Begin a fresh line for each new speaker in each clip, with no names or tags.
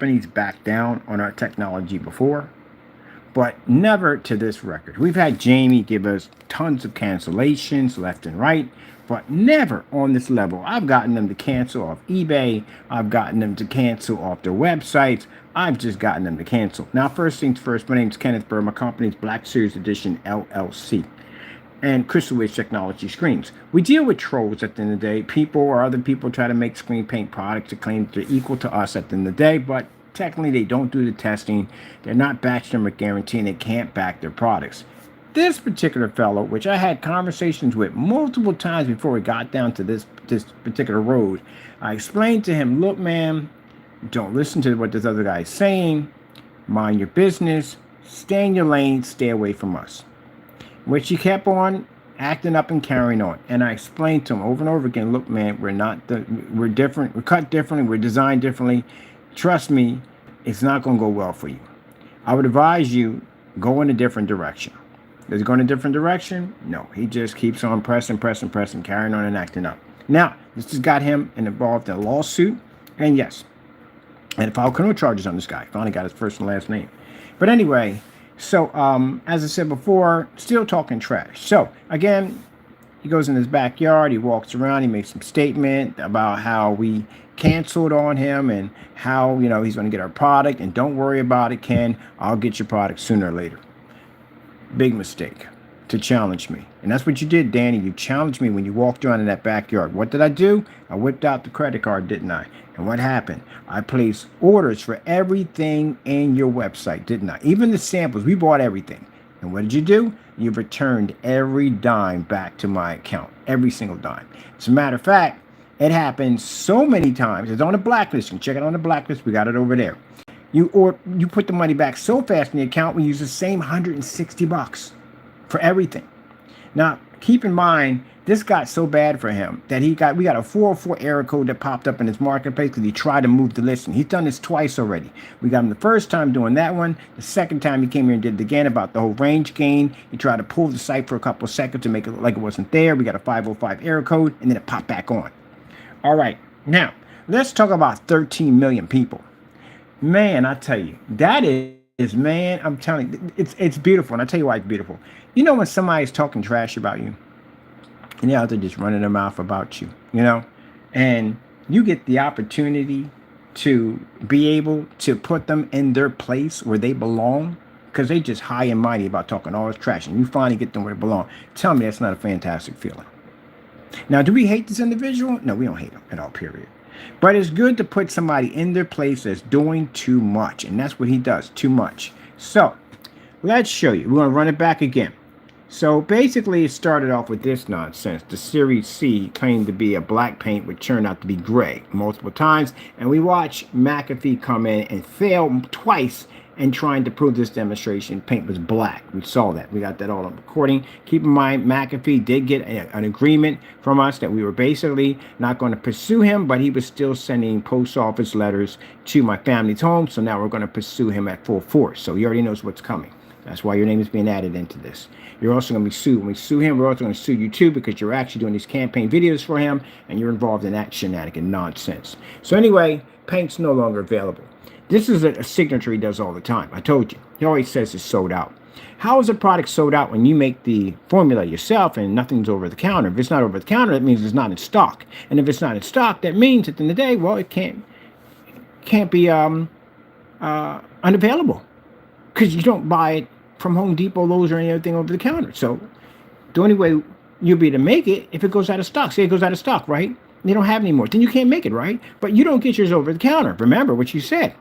companies backed down on our technology before, but never to this record. We've had Jamie give us tons of cancellations left and right, but never on this level. I've gotten them to cancel off eBay. I've gotten them to cancel off their websites. I've just gotten them to cancel. Now, first things first, my name is Kenneth Burr. My company's Black Series Edition LLC and Crystal Edge Technology Screens. We deal with trolls at the end of the day. People or other people try to make screen paint products that claim they're equal to us at the end of the day, but technically they don't do the testing. They're not batch number guarantee, and they can't back their products. This particular fellow, which I had conversations with multiple times before we got down to this particular road, I explained to him, look, man, don't listen to what this other guy is saying. Mind your business. Stay in your lane. Stay away from us. Which he kept on acting up and carrying on. And I explained to him over and over again, look, man, we're different. We're cut differently. We're designed differently. Trust me, it's not going to go well for you. I would advise you, go in a different direction. Does he go in a different direction? No. He just keeps on pressing, carrying on and acting up. Now, this has got him involved in a lawsuit. And yes, and filed criminal charges on this guy. Finally got his first and last name. But anyway, so as I said before, still talking trash. So again, he goes in his backyard. He walks around. He makes some statement about how we canceled on him and how, he's going to get our product. And don't worry about it, Ken. I'll get your product sooner or later. Big mistake to challenge me. And that's what you did, Danny. You challenged me when you walked around in that backyard. What did I do? I whipped out the credit card, didn't I? And what happened? I placed orders for everything in your website, didn't I? Even the samples. We bought everything. And what did you do? You returned every dime back to my account. Every single dime. As a matter of fact, it happened so many times. It's on the blacklist. You can check it on the blacklist. We got it over there. You put the money back so fast in the account, we use the same $160 for everything. Now, keep in mind, this got so bad for him that we got a 404 error code that popped up in his marketplace because he tried to move the listing. He's done this twice already. We got him the first time doing that one. The second time he came here and did it again about the whole range gain. He tried to pull the site for a couple of seconds to make it look like it wasn't there. We got a 505 error code, and then it popped back on. All right, now let's talk about 13 million people. Man, I tell you, that is, man, I'm telling you, it's beautiful. And I tell you why it's beautiful. You know when somebody's talking trash about you, and they're out there just running their mouth about you, and you get the opportunity to be able to put them in their place where they belong, because they just high and mighty about talking all this trash, and you finally get them where they belong. Tell me that's not a fantastic feeling. Now, do we hate this individual? No, we don't hate him at all, period. But it's good to put somebody in their place that's doing too much. And that's what he does, too much. So, let's show you. We're going to run it back again. So, basically, it started off with this nonsense. The Series C claimed to be a black paint, which turned out to be gray multiple times. And we watched McAfee come in and fail twice in trying to prove this demonstration paint was black. We saw that. We got that all on recording. Keep in mind, McAfee did get an agreement from us that we were basically not going to pursue him, but he was still sending post office letters to my family's home. So now we're going to pursue him at full force. So he already knows what's coming. That's why your name is being added into this. You're also going to be sued. When we sue him, we're also going to sue you too, because you're actually doing these campaign videos for him and you're involved in that shenanigan nonsense. So anyway, paint's no longer available. This is a signature he does all the time. I told you. He always says it's sold out. How is a product sold out when you make the formula yourself and nothing's over the counter? If it's not over the counter, that means it's not in stock. And if it's not in stock, that means at the end of the day, well, it can't be unavailable, because you don't buy it from Home Depot, Lowe's, or anything over the counter. So the only way you'll be able to make it if it goes out of stock. Say it goes out of stock, right? They don't have any more. Then you can't make it, right? But you don't get yours over the counter. Remember what you said.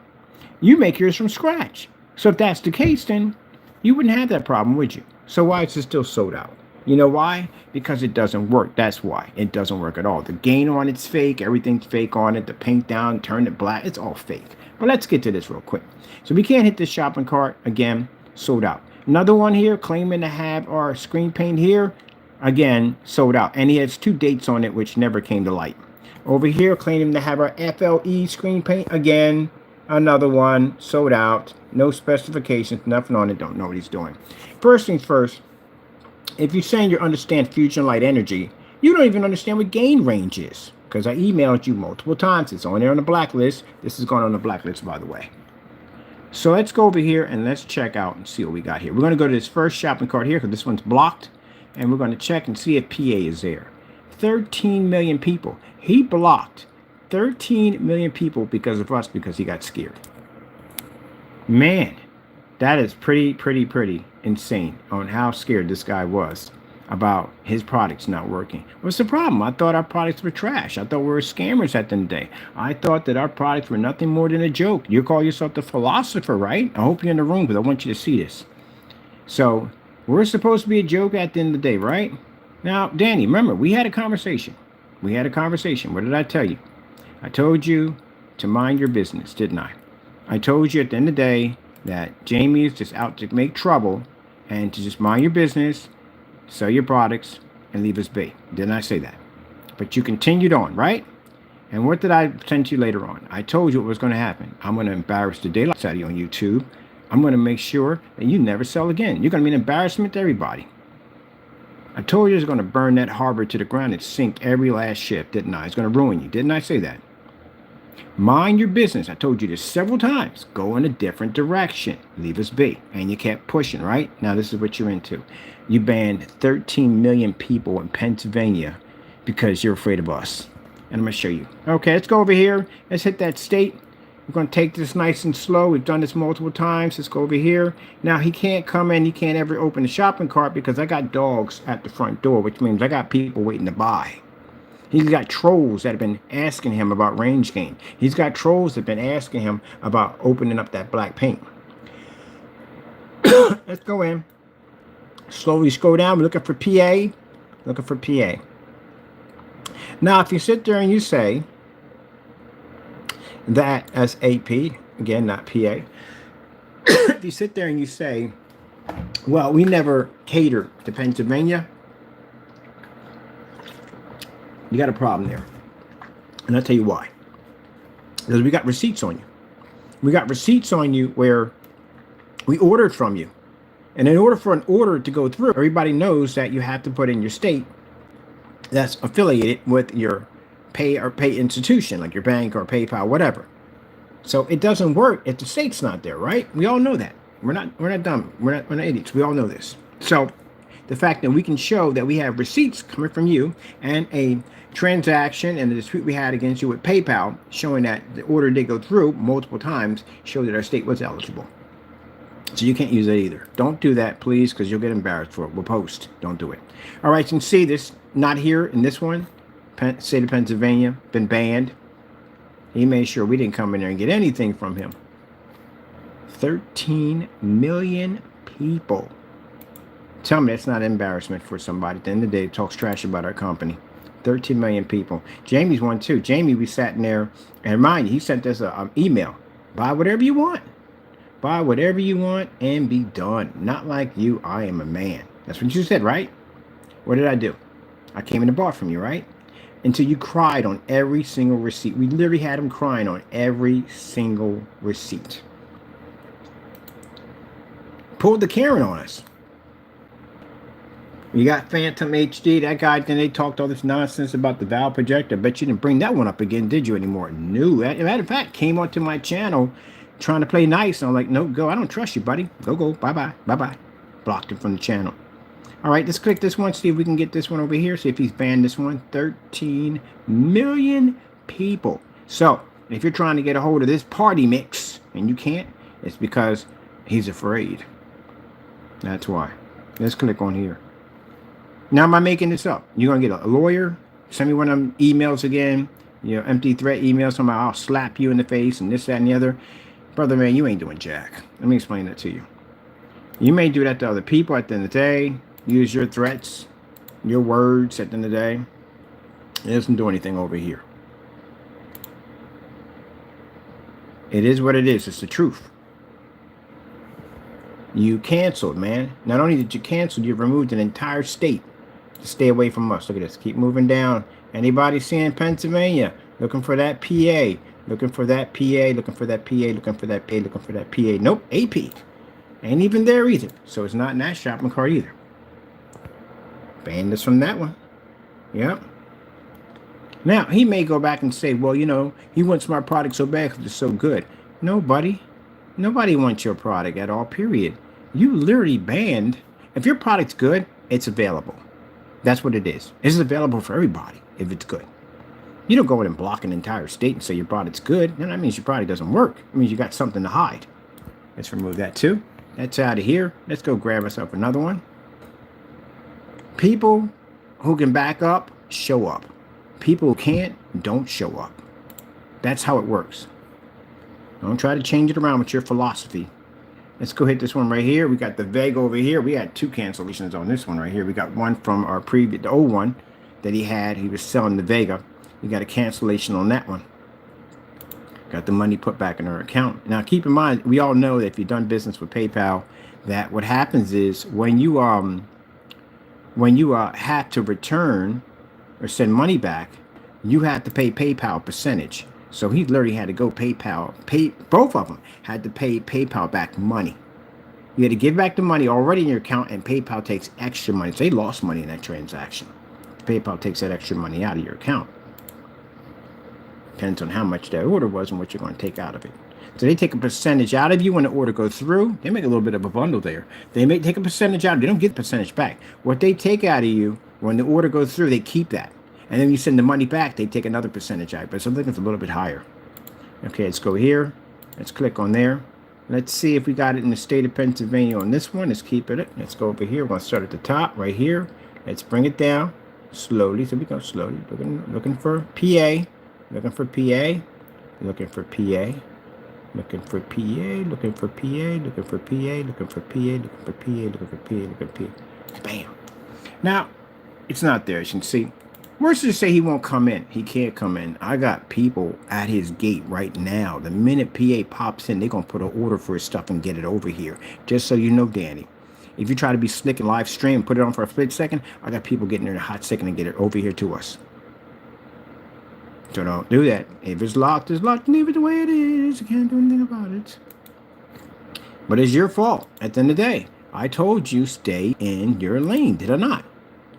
You make yours from scratch. So if that's the case, then you wouldn't have that problem, would you? So why is it still sold out? You know why? Because it doesn't work. That's why. It doesn't work at all. The gain on it's fake. Everything's fake on it. The paint down, turn it black. It's all fake. But let's get to this real quick. So we can't hit this shopping cart. Again, sold out. Another one here claiming to have our screen paint here. Again, sold out. And he has 2 dates on it, which never came to light. Over here, claiming to have our FLE screen paint. Again, another one, sold out, no specifications, nothing on it, don't know what he's doing. First things first, if you're saying you understand fusion light energy, you don't even understand what gain range is. because I emailed you multiple times. It's on there on the blacklist. This is going on the blacklist, by the way. So let's go over here and let's check out and see what we got here. We're going to go to this first shopping cart here because this one's blocked. And we're going to check and see if PA is there. 13 million people. He blocked 13 million people because of us, because he got scared. Man, that is pretty insane on how scared this guy was about his products not working. What's the problem? I thought our products were trash. I thought we were scammers at the end of the day. I thought that our products were nothing more than a joke. You call yourself the philosopher, right? I hope you're in the room because I want you to see this. So we're supposed to be a joke at the end of the day, right? Now, Danny, remember, we had a conversation. We had a conversation. What did I tell you? I told you to mind your business, didn't I? I told you at the end of the day that Jamie is just out to make trouble and to just mind your business, sell your products, and leave us be. Didn't I say that? But you continued on, right? And what did I send to you later on? I told you what was going to happen. I'm going to embarrass the daylights out of you on YouTube. I'm going to make sure that you never sell again. You're going to be an embarrassment to everybody. I told you it's going to burn that harbor to the ground and sink every last ship, didn't I? It's going to ruin you. Didn't I say that? Mind your business. I told you this several times. Go in a different direction. Leave us be. And you kept pushing, right? Now this is what you're into. You banned 13 million people in Pennsylvania because you're afraid of us. And I'm going to show you. Okay, let's go over here. Let's hit that state. We're going to take this nice and slow. We've done this multiple times. Let's go over here. Now, he can't come in. He can't ever open the shopping cart because I got dogs at the front door, which means I got people waiting to buy. He's got trolls that have been asking him about range gain. He's got trolls that have been asking him about opening up that black paint. Let's go in. Slowly scroll down. We're looking for PA. Looking for PA. Now, if you sit there and you say that as AP, again, not PA. If you sit there and you say, well, we never cater to Pennsylvania, you got a problem there. And I'll tell you why. Because we got receipts on you. We got receipts on you where we ordered from you. And in order for an order to go through, everybody knows that you have to put in your state that's affiliated with your pay institution, like your bank or PayPal, whatever. So it doesn't work if the state's not there, right? We all know that. We're not dumb. We're not idiots. We all know this. So the fact that we can show that we have receipts coming from you and a transaction and the dispute we had against you with PayPal showing that the order did go through multiple times show that our state was eligible. So you can't use that either. Don't do that, please, because you'll get embarrassed for it. We'll post. Don't do it. All right, you can see this not here in this one. State of Pennsylvania, been banned. He made sure we didn't come in there and get anything from him. 13 million people. Tell me that's not embarrassment for somebody. At the end of the day, that talks trash about our company. 13 million people. Jamie's one too. Jamie, we sat in there, and mind you, he sent us an email. Buy whatever you want. Buy whatever you want and be done. Not like you, I am a man. That's what you said, right? What did I do? I came in and bought from you, right? Until you cried on every single receipt. We literally had him crying on every single receipt. Pulled the Karen on us. You got Phantom HD, that guy, then they talked all this nonsense about the valve projector. I bet you didn't bring that one up again, did you, anymore? No. Matter of fact, came onto my channel trying to play nice. And I'm like, no, go. I don't trust you, buddy. Go. Bye-bye. Bye-bye. Blocked him from the channel. All right, let's click this one, see if we can get this one over here. See if he's banned this one. 13 million people. So, if you're trying to get a hold of this party mix and you can't, it's because he's afraid. That's why. Let's click on here. Now, am I making this up? You're going to get a lawyer? Send me one of them emails again. You know, empty threat emails. Somehow I'll slap you in the face and this, that, and the other. Brother, man, you ain't doing jack. Let me explain that to you. You may do that to other people at the end of the day. Use your threats, your words at the end of the day. It doesn't do anything over here. It is what it is. It's the truth. You canceled, man. Not only did you cancel, you removed an entire state to stay away from us. Look at this. Keep moving down. Anybody seeing Pennsylvania? Looking for that PA. Looking for that PA. Looking for that PA. Looking for that PA. Looking for that PA. Nope. AP. Ain't even there either. So it's not in that shopping cart either. Ban this from that one. Yep. Now, he may go back and say, well, he wants my product so bad because it's so good. No, buddy. Nobody wants your product at all, period. You literally banned. If your product's good, it's available. That's what it is. It's available for everybody if it's good. You don't go in and block an entire state and say your product's good. Then that means your product doesn't work. It means you got something to hide. Let's remove that too. That's out of here. Let's go grab ourselves another one. People who can back up, show up. People who can't, don't show up. That's how it works. Don't try to change it around with your philosophy. Let's go hit this one right here. We got the Vega over here. We had 2 cancellations on this one right here. We got one from our previous, the old one that he had. He was selling the Vega. We got a cancellation on that one. Got the money put back in our account. Now, keep in mind, we all know that if you've done business with PayPal, that what happens is when you have to return or send money back, you have to pay PayPal percentage. So he literally had to go both of them had to pay PayPal back money. You had to give back the money already in your account, and PayPal takes extra money. So they lost money in that transaction. PayPal takes that extra money out of your account. Depends on how much that order was and what you're going to take out of it. So they take a percentage out of you when the order goes through. They make a little bit of a bundle there. They may take a percentage out. They don't get the percentage back. What they take out of you when the order goes through, they keep that. And then you send the money back, they take another percentage out. But something that's a little bit higher. Okay, let's go here. Let's click on there. Let's see if we got it in the state of Pennsylvania on this one. Let's keep it. Let's go over here. We're going to start at the top right here. Let's bring it down slowly. So we go slowly. Looking for PA. Looking for PA. Looking for PA. Looking for PA. Looking for PA. Looking for PA. Looking for PA. Looking for PA. Looking for PA. Looking for PA. Bam. Now, it's not there, as you can see. Worse to say he won't come in. He can't come in. I got people at his gate right now. The minute PA pops in, they're going to put an order for his stuff and get it over here. Just so you know, Danny. If you try to be slick and live stream, put it on for a split second, I got people getting there in a hot second and get it over here to us. So don't do that. If it's locked, it's locked. Leave it the way it is. You can't do anything about it. But it's your fault. At the end of the day, I told you stay in your lane, did I not?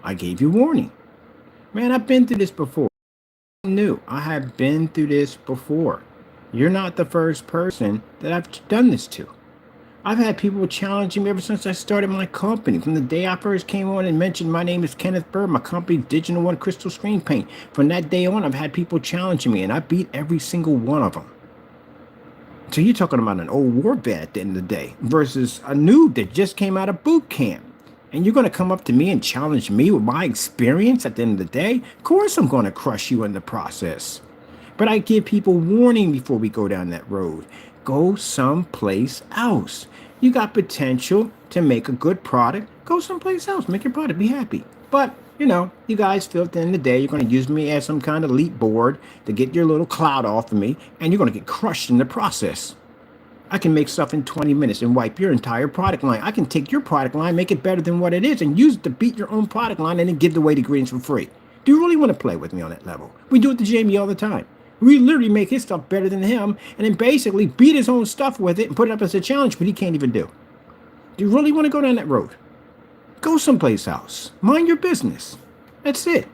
I gave you warning. Man, I've been through this before. New. I have been through this before. You're not the first person that I've done this to. I've had people challenging me ever since I started my company. From the day I first came on and mentioned my name is Kenneth Bird, my company's Digital One Crystal Screen Paint. From that day on, I've had people challenging me, and I beat every single one of them. So you're talking about an old war vet at the end of the day versus a noob that just came out of boot camp. And you're going to come up to me and challenge me with my experience at the end of the day? Of course I'm going to crush you in the process. But I give people warning before we go down that road. Go someplace else. You got potential to make a good product. Go someplace else. Make your product. Be happy. But, you guys feel at the end of the day, you're going to use me as some kind of leap board to get your little clout off of me. And you're going to get crushed in the process. I can make stuff in 20 minutes and wipe your entire product line. I can take your product line, make it better than what it is, and use it to beat your own product line and then give away the ingredients for free. Do you really want to play with me on that level? We do it to Jamie all the time. We literally make his stuff better than him and then basically beat his own stuff with it and put it up as a challenge, but he can't even do. Do you really want to go down that road? Go someplace else. Mind your business. That's it.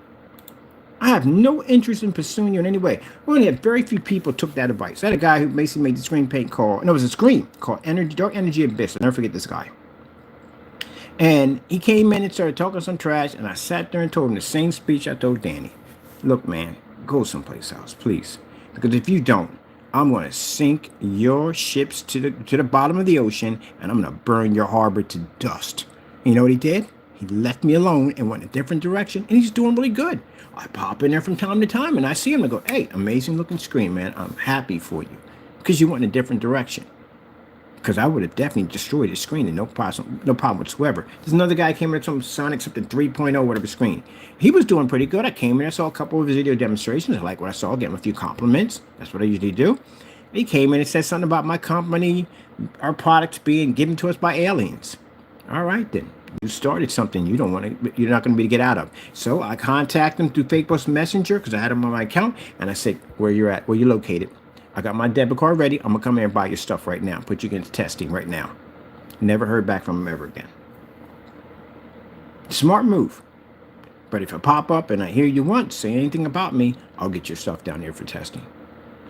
I have no interest in pursuing you in any way. We only had very few people took that advice. I had a guy who basically made the screen paint call. No, it was a screen called Dark Energy Abyss. I'll never forget this guy. And he came in and started talking some trash, and I sat there and told him the same speech I told Danny. Look, man, go someplace else, please. Because if you don't, I'm going to sink your ships to the bottom of the ocean, and I'm going to burn your harbor to dust. You know what he did? He left me alone and went in a different direction, and he's doing really good. I pop in there from time to time, and I see him and go, hey, amazing looking screen, man. I'm happy for you because you went in a different direction. Because I would have definitely destroyed his screen and no problem whatsoever. There's another guy came in with some Sonic something 3.0 whatever screen. He was doing pretty good. I came in, I saw a couple of his video demonstrations. I like what I saw, gave him a few compliments. That's what I usually do. He came in and said something about my company, our products being given to us by aliens. All right, then. You started something you're not going to be able to get out of. So I contacted him through Facebook Messenger because I had him on my account, and I said, where you're at, where you located. I got my debit card ready. I'm going to come here and buy your stuff right now. Put you into testing right now. Never heard back from him ever again. Smart move. But if I pop up and I hear you once say anything about me, I'll get your stuff down there for testing.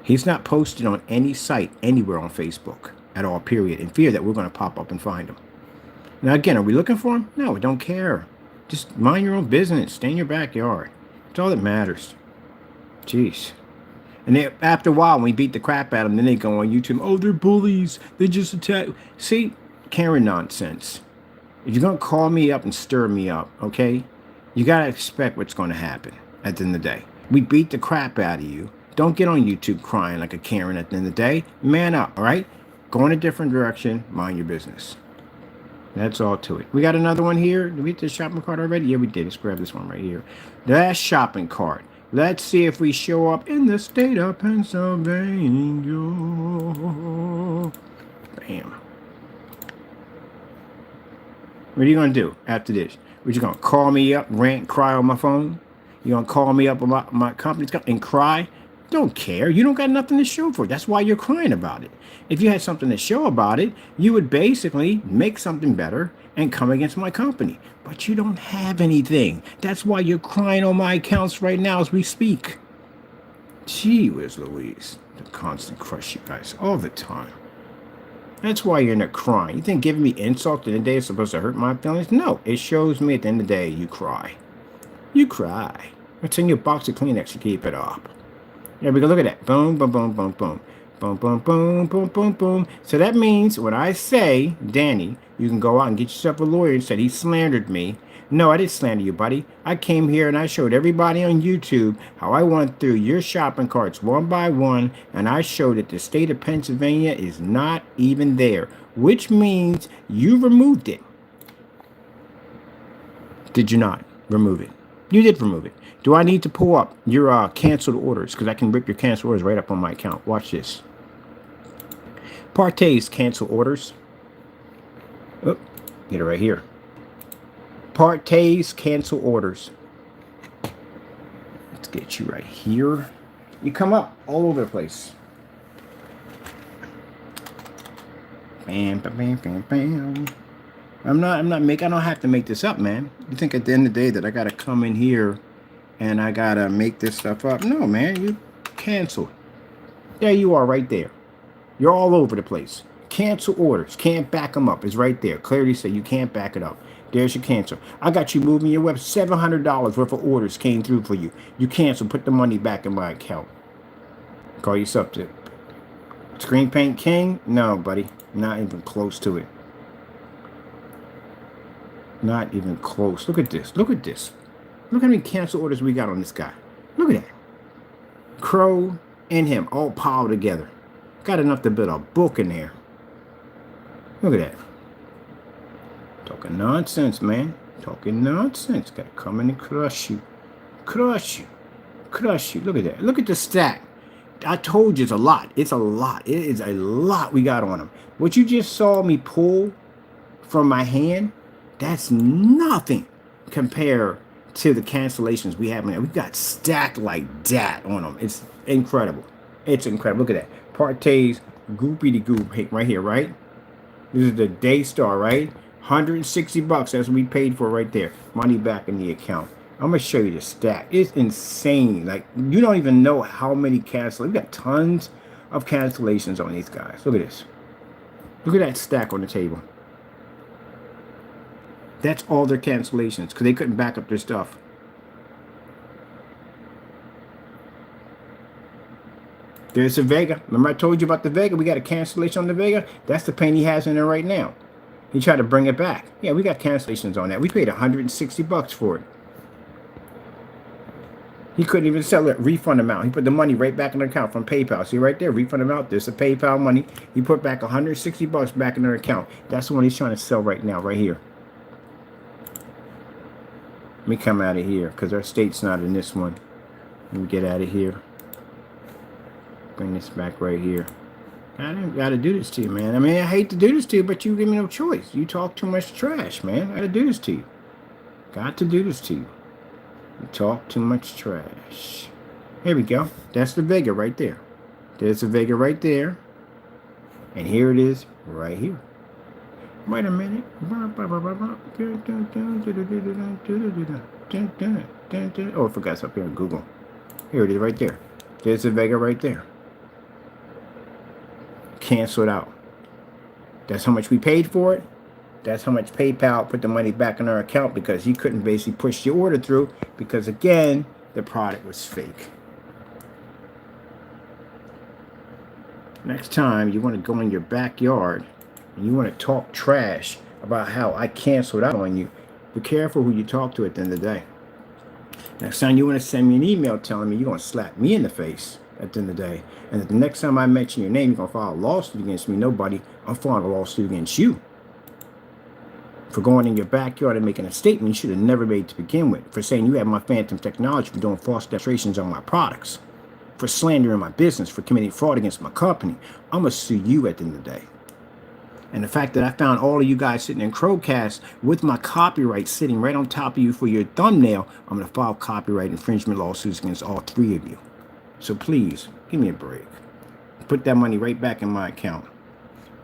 He's not posted on any site anywhere on Facebook at all, period, in fear that we're going to pop up and find him. Now, again, are we looking for him? No, we don't care. Just mind your own business. Stay in your backyard. That's all that matters. Jeez. And then after a while, when we beat the crap out of them, then they go on YouTube. Oh, they're bullies. They just attack. See, Karen nonsense. If you're going to call me up and stir me up, okay, you got to expect what's going to happen at the end of the day. We beat the crap out of you. Don't get on YouTube crying like a Karen at the end of the day. Man up, all right? Go in a different direction. Mind your business. That's all to it. We got another one here. Did we get the shopping cart already? Yeah, we did. Let's grab this one right here. That shopping cart. Let's see if we show up in the state of Pennsylvania. Bam. What are you going to do after this? What, you going to call me up, rant, cry on my phone? You going to call me up about my company's and cry? Don't care. You don't got nothing to show for it. That's why you're crying about it. If you had something to show about it, you would basically make something better and come against my company. But you don't have anything. That's why you're crying on my accounts right now as we speak. Gee whiz Louise. The constant crush you guys all the time. That's why you're in a crying. You think giving me insult in the day is supposed to hurt my feelings? No, it shows me at the end of the day you cry. You cry. It's in your box of Kleenex to keep it up. Yeah, we can look at that. Boom, boom, boom, boom, boom. Boom, boom, boom, boom, boom, boom. So that means when I say, Danny, you can go out and get yourself a lawyer and said he slandered me. No, I didn't slander you, buddy. I came here and I showed everybody on YouTube how I went through your shopping carts one by one, and I showed that the state of Pennsylvania is not even there, which means you removed it. Did you not remove it? You did remove it. Do I need to pull up your canceled orders? Because I can rip your canceled orders right up on my account. Watch this. Partay's canceled orders. Oh, get it right here. Partay's canceled orders. Let's get you right here. You come up all over the place. Bam, bam, bam, bam, bam. I don't have to make this up, man. You think at the end of the day that I gotta come in here and I gotta make this stuff up? No, man, you canceled. There you are right there. You're all over the place. Cancel orders. Can't back them up. It's right there. Clearly say you can't back it up. There's your cancel. I got you moving your web. $700 worth of orders came through for you. You cancel. Put the money back in my account. Call yourself the Screen Paint King? No, buddy. Not even close to it. Not even close. Look at this. Look at this. Look how many cancel orders we got on this guy. Look at that. Crow and him all piled together. Got enough to build a book in there. Look at that. Talking nonsense, man. Talking nonsense. Gotta come in and crush you. Crush you. Crush you. Look at that. Look at the stack. I told you it's a lot. It's a lot. It is a lot we got on him. What you just saw me pull from my hand, that's nothing compared to the cancellations we have. We got stacked like that on them. It's incredible. It's incredible. Look at that. Partay's Goopy de Goop right here, right? This is the Daystar, right? $160. That's what we paid for right there. Money back in the account. I'm going to show you the stack. It's insane. Like, you don't even know how many cancellations. We got tons of cancellations on these guys. Look at this. Look at that stack on the table. That's all their cancellations because they couldn't back up their stuff. There's the Vega. Remember I told you about the Vega? We got a cancellation on the Vega. That's the paint he has in there right now. He tried to bring it back. Yeah, we got cancellations on that. We paid $160 for it. He couldn't even sell it, refund amount. He put the money right back in the account from PayPal. See right there, refund amount. There's the PayPal money. He put back $160 back in their account. That's the one he's trying to sell right now, right here. Let me come out of here because our state's not in this one. Let me get out of here. Bring this back right here. I don't got to do this to you, man. I mean, I hate to do this to you, but you give me no choice. You talk too much trash, man. I got to do this to you. Got to do this to you. You talk too much trash. Here we go. That's the Vega right there. There's the Vega right there. And here it is right here. Wait a minute. Oh, I forgot it's up here on Google. Here it is right there. There's the Vega right there. Canceled out. That's how much we paid for it. That's how much PayPal put the money back in our account because he couldn't basically push the order through because, again, the product was fake. Next time you want to go in your backyard and you want to talk trash about how I canceled out on you, be careful who you talk to at the end of the day. Next time you want to send me an email telling me you're going to slap me in the face at the end of the day, and that the next time I mention your name, you're going to file a lawsuit against me. Nobody, I'm filing a lawsuit against you. For going in your backyard and making a statement you should have never made to begin with. For saying you have my phantom technology, for doing false demonstrations on my products. For slandering my business, for committing fraud against my company. I'm going to sue you at the end of the day. And the fact that I found all of you guys sitting in Crowcast with my copyright sitting right on top of you for your thumbnail, I'm going to file copyright infringement lawsuits against all three of you. So please, give me a break. Put that money right back in my account.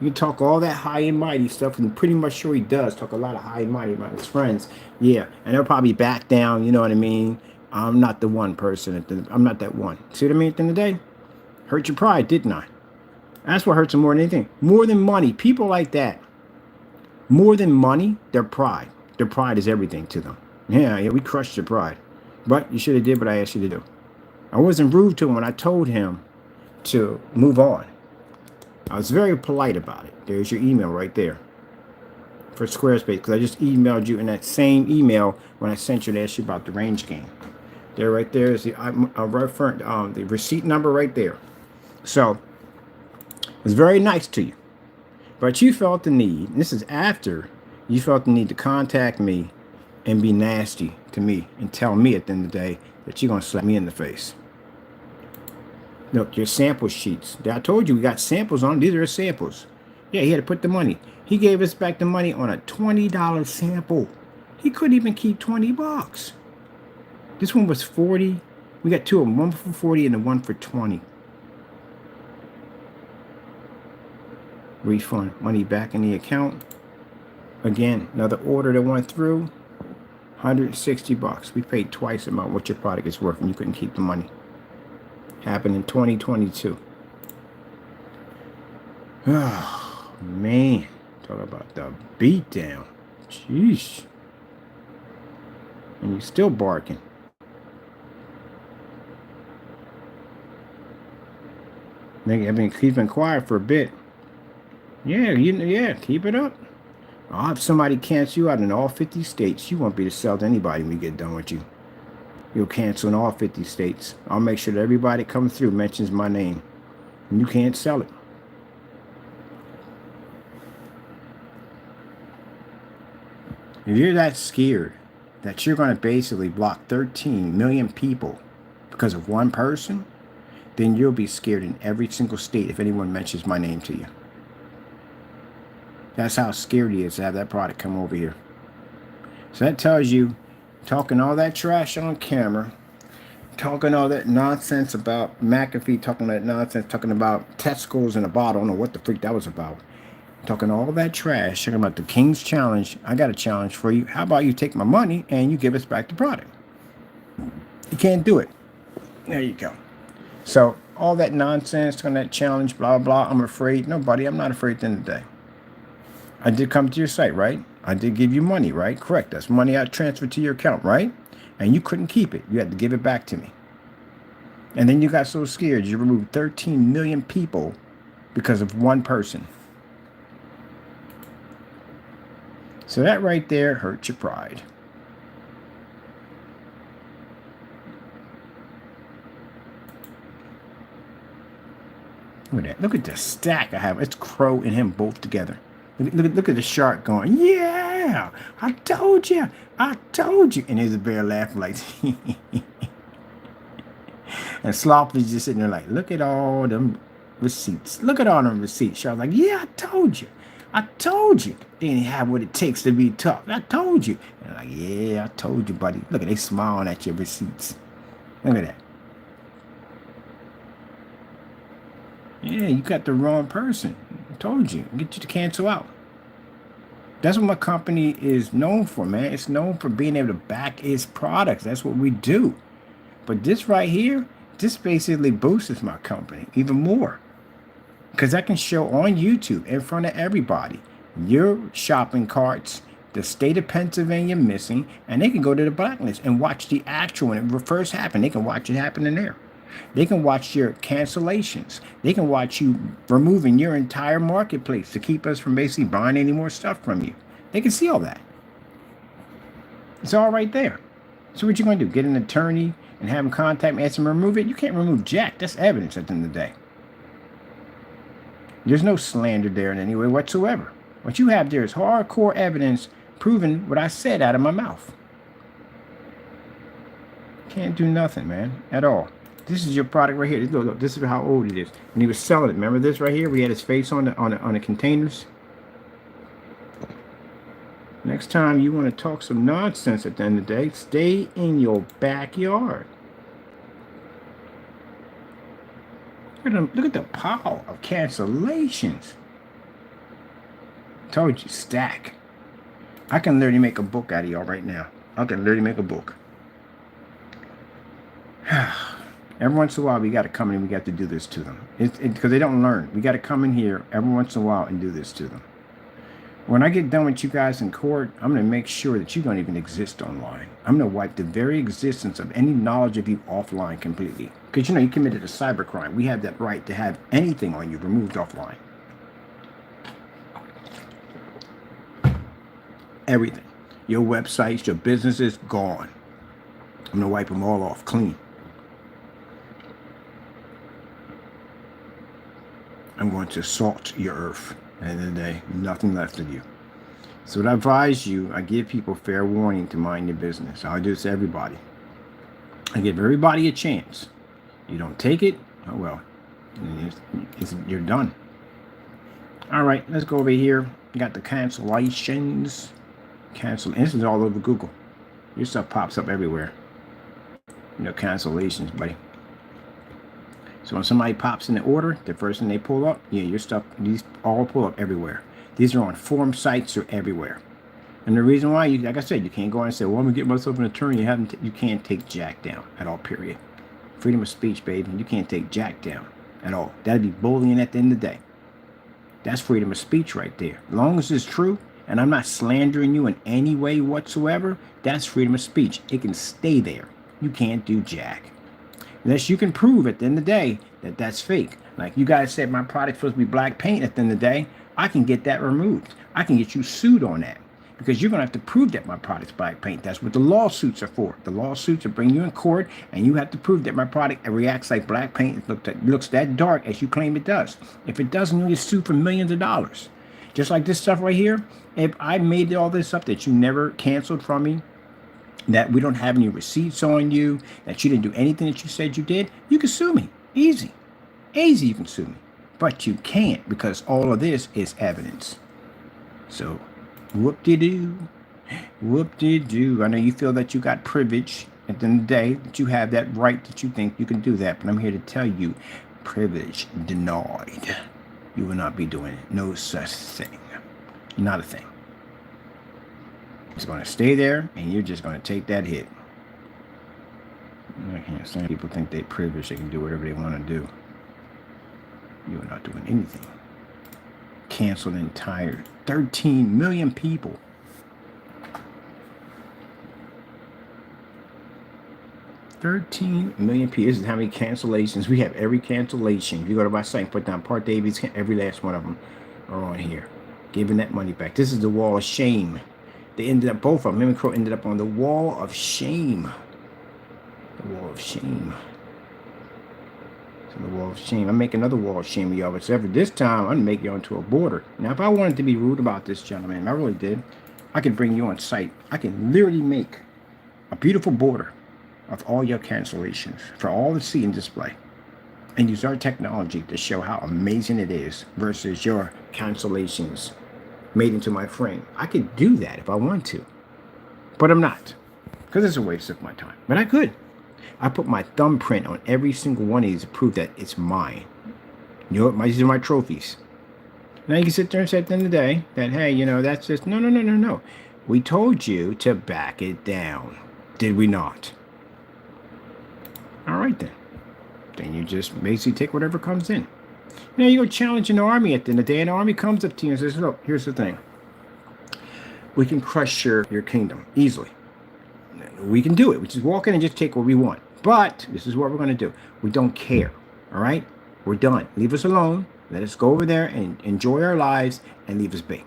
You can talk all that high and mighty stuff, and I'm pretty much sure he does talk a lot of high and mighty about his friends. Yeah, and they'll probably back down, you know what I mean? I'm not the one person. I'm not that one. See what I mean at the end of the day? Hurt your pride, didn't I? That's what hurts them more than anything. More than money. People like that. More than money, their pride. Their pride is everything to them. Yeah, we crushed your pride. But you should have did what I asked you to do. I wasn't rude to him when I told him to move on. I was very polite about it. There's your email right there for Squarespace, because I just emailed you in that same email when I sent you to ask you about the range game. There, right there is the the receipt number right there. So it was very nice to you, but you felt the need. And this is after you felt the need to contact me and be nasty to me and tell me at the end of the day that you're gonna slap me in the face. Look, your sample sheets. I told you we got samples on. These are samples. Yeah, he had to put the money. He gave us back the money on a $20 sample. He couldn't even keep 20 bucks. This one was 40. We got two of them, one for 40 and the one for 20. Refund money back in the account. Again, another order that went through. 160 bucks. We paid twice the amount what your product is worth, and you couldn't keep the money. Happened in 2022. Oh, man. Talk about the beatdown. Jeez. And you're still barking. He's been quiet for a bit. Yeah, keep it up. I'll have somebody cancel you out in all 50 states. You won't be able to sell to anybody when we get done with you. You'll cancel in all 50 states. I'll make sure that everybody that comes through mentions my name. And you can't sell it. If you're that scared that you're going to basically block 13 million people because of one person, then you'll be scared in every single state if anyone mentions my name to you. That's how scared he is to have that product come over here. So that tells you, talking all that trash on camera, talking all that nonsense about McAfee, talking that nonsense, talking about testicles in a bottle. I don't know what the freak that was about. Talking all that trash, talking about the King's Challenge. I got a challenge for you. How about you take my money and you give us back the product? You can't do it. There you go. So all that nonsense, talking that challenge, blah, blah, I'm afraid. Nobody, I'm not afraid at the end of the day. I did come to your site, right? I did give you money, right? Correct. That's money I transferred to your account, right? And you couldn't keep it. You had to give it back to me. And then you got so scared, you removed 13 million people because of one person. So that right there hurt your pride. Look at that. Look at the stack I have. It's Crow and him both together. Look at the shark going, yeah, I told you. And there's a bear laughing like, and Sloppy's just sitting there like, look at all them receipts. Shark's like, yeah, I told you. They didn't have what it takes to be tough. I told you. And I'm like, yeah, I told you, buddy. Look at they smiling at your receipts. Look at that. Yeah, you got the wrong person. I told you. Get you to cancel out. That's what my company is known for, man. It's known for being able to back its products. That's what we do. But this right here, this basically boosts my company even more. Because I can show on YouTube in front of everybody your shopping carts, the state of Pennsylvania missing, and they can go to the blacklist and watch the actual, when it first happened, they can watch it happen in there. They can watch your cancellations. They can watch you removing your entire marketplace to keep us from basically buying any more stuff from you. They can see all that. It's all right there. So what you going to do? Get an attorney and have them contact me, ask them to remove it? You can't remove jack. That's evidence at the end of the day. There's no slander there in any way whatsoever. What you have there is hardcore evidence proving what I said out of my mouth. Can't do nothing, man, at all. This is your product right here. Look, this is how old it is. And he was selling it. Remember this right here? We had his face on the containers. Next time you want to talk some nonsense at the end of the day, stay in your backyard. Look at the pile of cancellations. Told you, stack. I can literally make a book out of y'all right now. I can literally make a book. Every once in a while, we got to come in and we got to do this to them. Because they don't learn. We got to come in here every once in a while and do this to them. When I get done with you guys in court, I'm going to make sure that you don't even exist online. I'm going to wipe the very existence of any knowledge of you offline completely. Because, you know, you committed a cybercrime. We have that right to have anything on you removed offline. Everything. Your websites, your businesses, gone. I'm going to wipe them all off clean. I'm going to salt your earth. At the end of the day, nothing left of you. So what I advise you, I give people fair warning to mind your business. I do this to everybody. I give everybody a chance. You don't take it, oh well, you're done. All right, let's go over here. You got the cancellations. This is all over Google. Your stuff pops up everywhere. You know, cancellations, buddy. So when somebody pops in the order, the first thing they pull up, yeah, your stuff, these all pull up everywhere. These are on forum sites or everywhere. And the reason why, like I said, you can't go on and say, well, I'm going to get myself an attorney. You can't take jack down at all, period. Freedom of speech, baby. You can't take jack down at all. That'd be bullying at the end of the day. That's freedom of speech right there. As long as it's true, and I'm not slandering you in any way whatsoever, that's freedom of speech. It can stay there. You can't do jack. Unless you can prove at the end of the day that that's fake. Like you guys said my product's supposed to be black paint at the end of the day, I can get that removed. I can get you sued on that. Because you're going to have to prove that my product's black paint. That's what the lawsuits are for. The lawsuits will bring you in court, and you have to prove that my product reacts like black paint. It looks that dark as you claim it does. If it doesn't, you get sued for millions of dollars. Just like this stuff right here, if I made all this up that you never canceled from me, that we don't have any receipts on you, that you didn't do anything that you said you did, you can sue me. Easy. Easy you can sue me. But you can't because all of this is evidence. So, whoop-de-doo. Whoop-de-doo. I know you feel that you got privilege at the end of the day, that you have that right, that you think you can do that. But I'm here to tell you, privilege denied. You will not be doing it. No such thing. Not a thing. It's going to stay there, and you're just going to take that hit. I can't stand people think they privileged, they can do whatever they want to do. You are not doing anything. Cancel the entire 13 million people. 13 million people. This is how many cancellations. We have every cancellation. If you go to my site and put down Part Davies, every last one of them are on here. Giving that money back. This is the wall of shame. They ended up, both of them, Mimic Crow ended up on the wall of shame. The wall of shame. So the wall of shame. I'm making another wall of shame of y'all. But this time, I'm going to make you onto a border. Now, if I wanted to be rude about this, gentleman, I really did, I could bring you on site. I can literally make a beautiful border of all your cancellations for all to see and display. And use our technology to show how amazing it is versus your cancellations made into my frame. I could do that if I want to. But I'm not. Because it's a waste of my time. But I could. I put my thumbprint on every single one of these to prove that it's mine. You know what? These are my trophies. Now you can sit there and say at the end of the day that, hey, you know, that's just, no, no, no, no, no. We told you to back it down. Did we not? All right, then. Then you just basically take whatever comes in. You know, you go challenge an army at the end of the day, and the army comes up to you and says, look, here's the thing. We can crush your kingdom easily. We can do it. We just walk in and just take what we want. But this is what we're going to do. We don't care. All right? We're done. Leave us alone. Let us go over there and enjoy our lives and leave us be.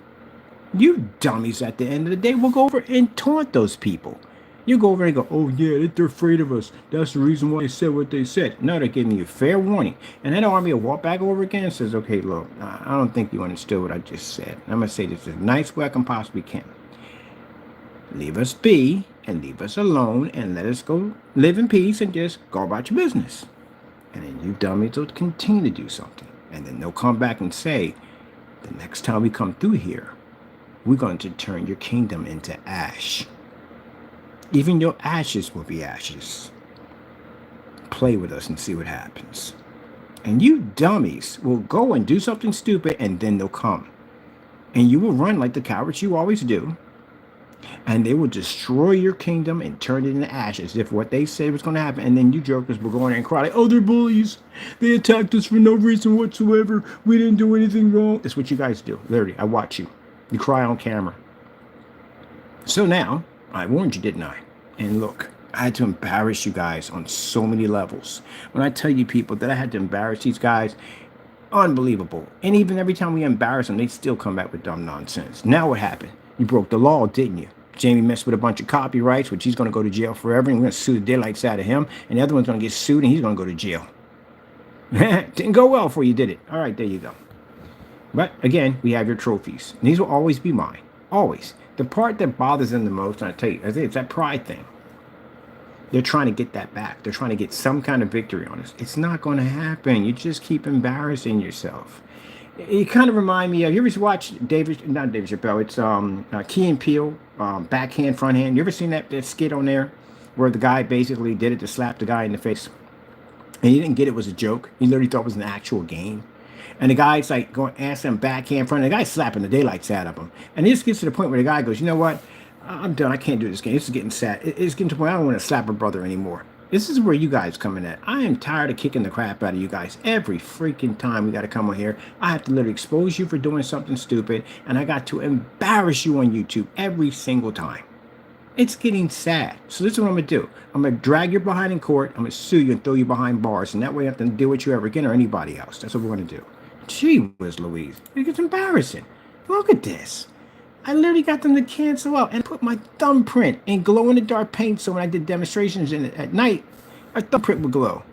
You dummies, at the end of the day, will go over and taunt those people. You go over and go, oh, yeah, they're afraid of us. That's the reason why they said what they said. No, they're giving you fair warning. And that army will walk back over again and says, okay, look, I don't think you understood what I just said. I'm going to say this as nice way I can possibly can. Leave us be and leave us alone and let us go live in peace and just go about your business. And then you dummies will continue to do something. And then they'll come back and say, the next time we come through here, we're going to turn your kingdom into ash. Even your ashes will be ashes. Play with us and see what happens. And you dummies will go and do something stupid, and then they'll come. And you will run like the cowards you always do. And they will destroy your kingdom and turn it into ashes if what they said was going to happen. And then you jokers will go in there and cry like, oh, they're bullies. They attacked us for no reason whatsoever. We didn't do anything wrong. That's what you guys do. Literally, I watch you. You cry on camera. So now, I warned you, didn't I? And look, I had to embarrass you guys on so many levels. When I tell you people that I had to embarrass these guys, unbelievable. And even every time we embarrass them, they still come back with dumb nonsense. Now what happened? You broke the law, didn't you? Jamie messed with a bunch of copyrights, which he's going to go to jail forever. And we're going to sue the daylights out of him. And the other one's going to get sued, and he's going to go to jail. Didn't go well for you, did it? All right, there you go. But again, we have your trophies. And these will always be mine. Always. The part that bothers them the most, and I tell you, it's that pride thing. They're trying to get that back. They're trying to get some kind of victory on us. It's not going to happen. You just keep embarrassing yourself. It kind of remind me of, you ever watch not David Chappelle, it's Key and Peele, backhand, front hand. You ever seen that skit on there where the guy basically did it to slap the guy in the face? And he didn't get it was a joke. He literally thought it was an actual game. And the guy's like going ask him backhand front. And the guy's slapping the daylights out of him. And this gets to the point where the guy goes, you know what? I'm done. I can't do this game. This is getting sad. It's getting to the point I don't want to slap a brother anymore. This is where you guys come in at. I am tired of kicking the crap out of you guys every freaking time we got to come on here. I have to literally expose you for doing something stupid. And I got to embarrass you on YouTube every single time. It's getting sad. So this is what I'm going to do. I'm going to drag you behind in court. I'm going to sue you and throw you behind bars. And that way I have to deal with you ever again or anybody else. That's what we're going to do. Gee whiz Louise. It's embarrassing. Look at this. I literally got them to cancel out and put my thumbprint in glow-in-the-dark paint so when I did demonstrations at night, our thumbprint would glow.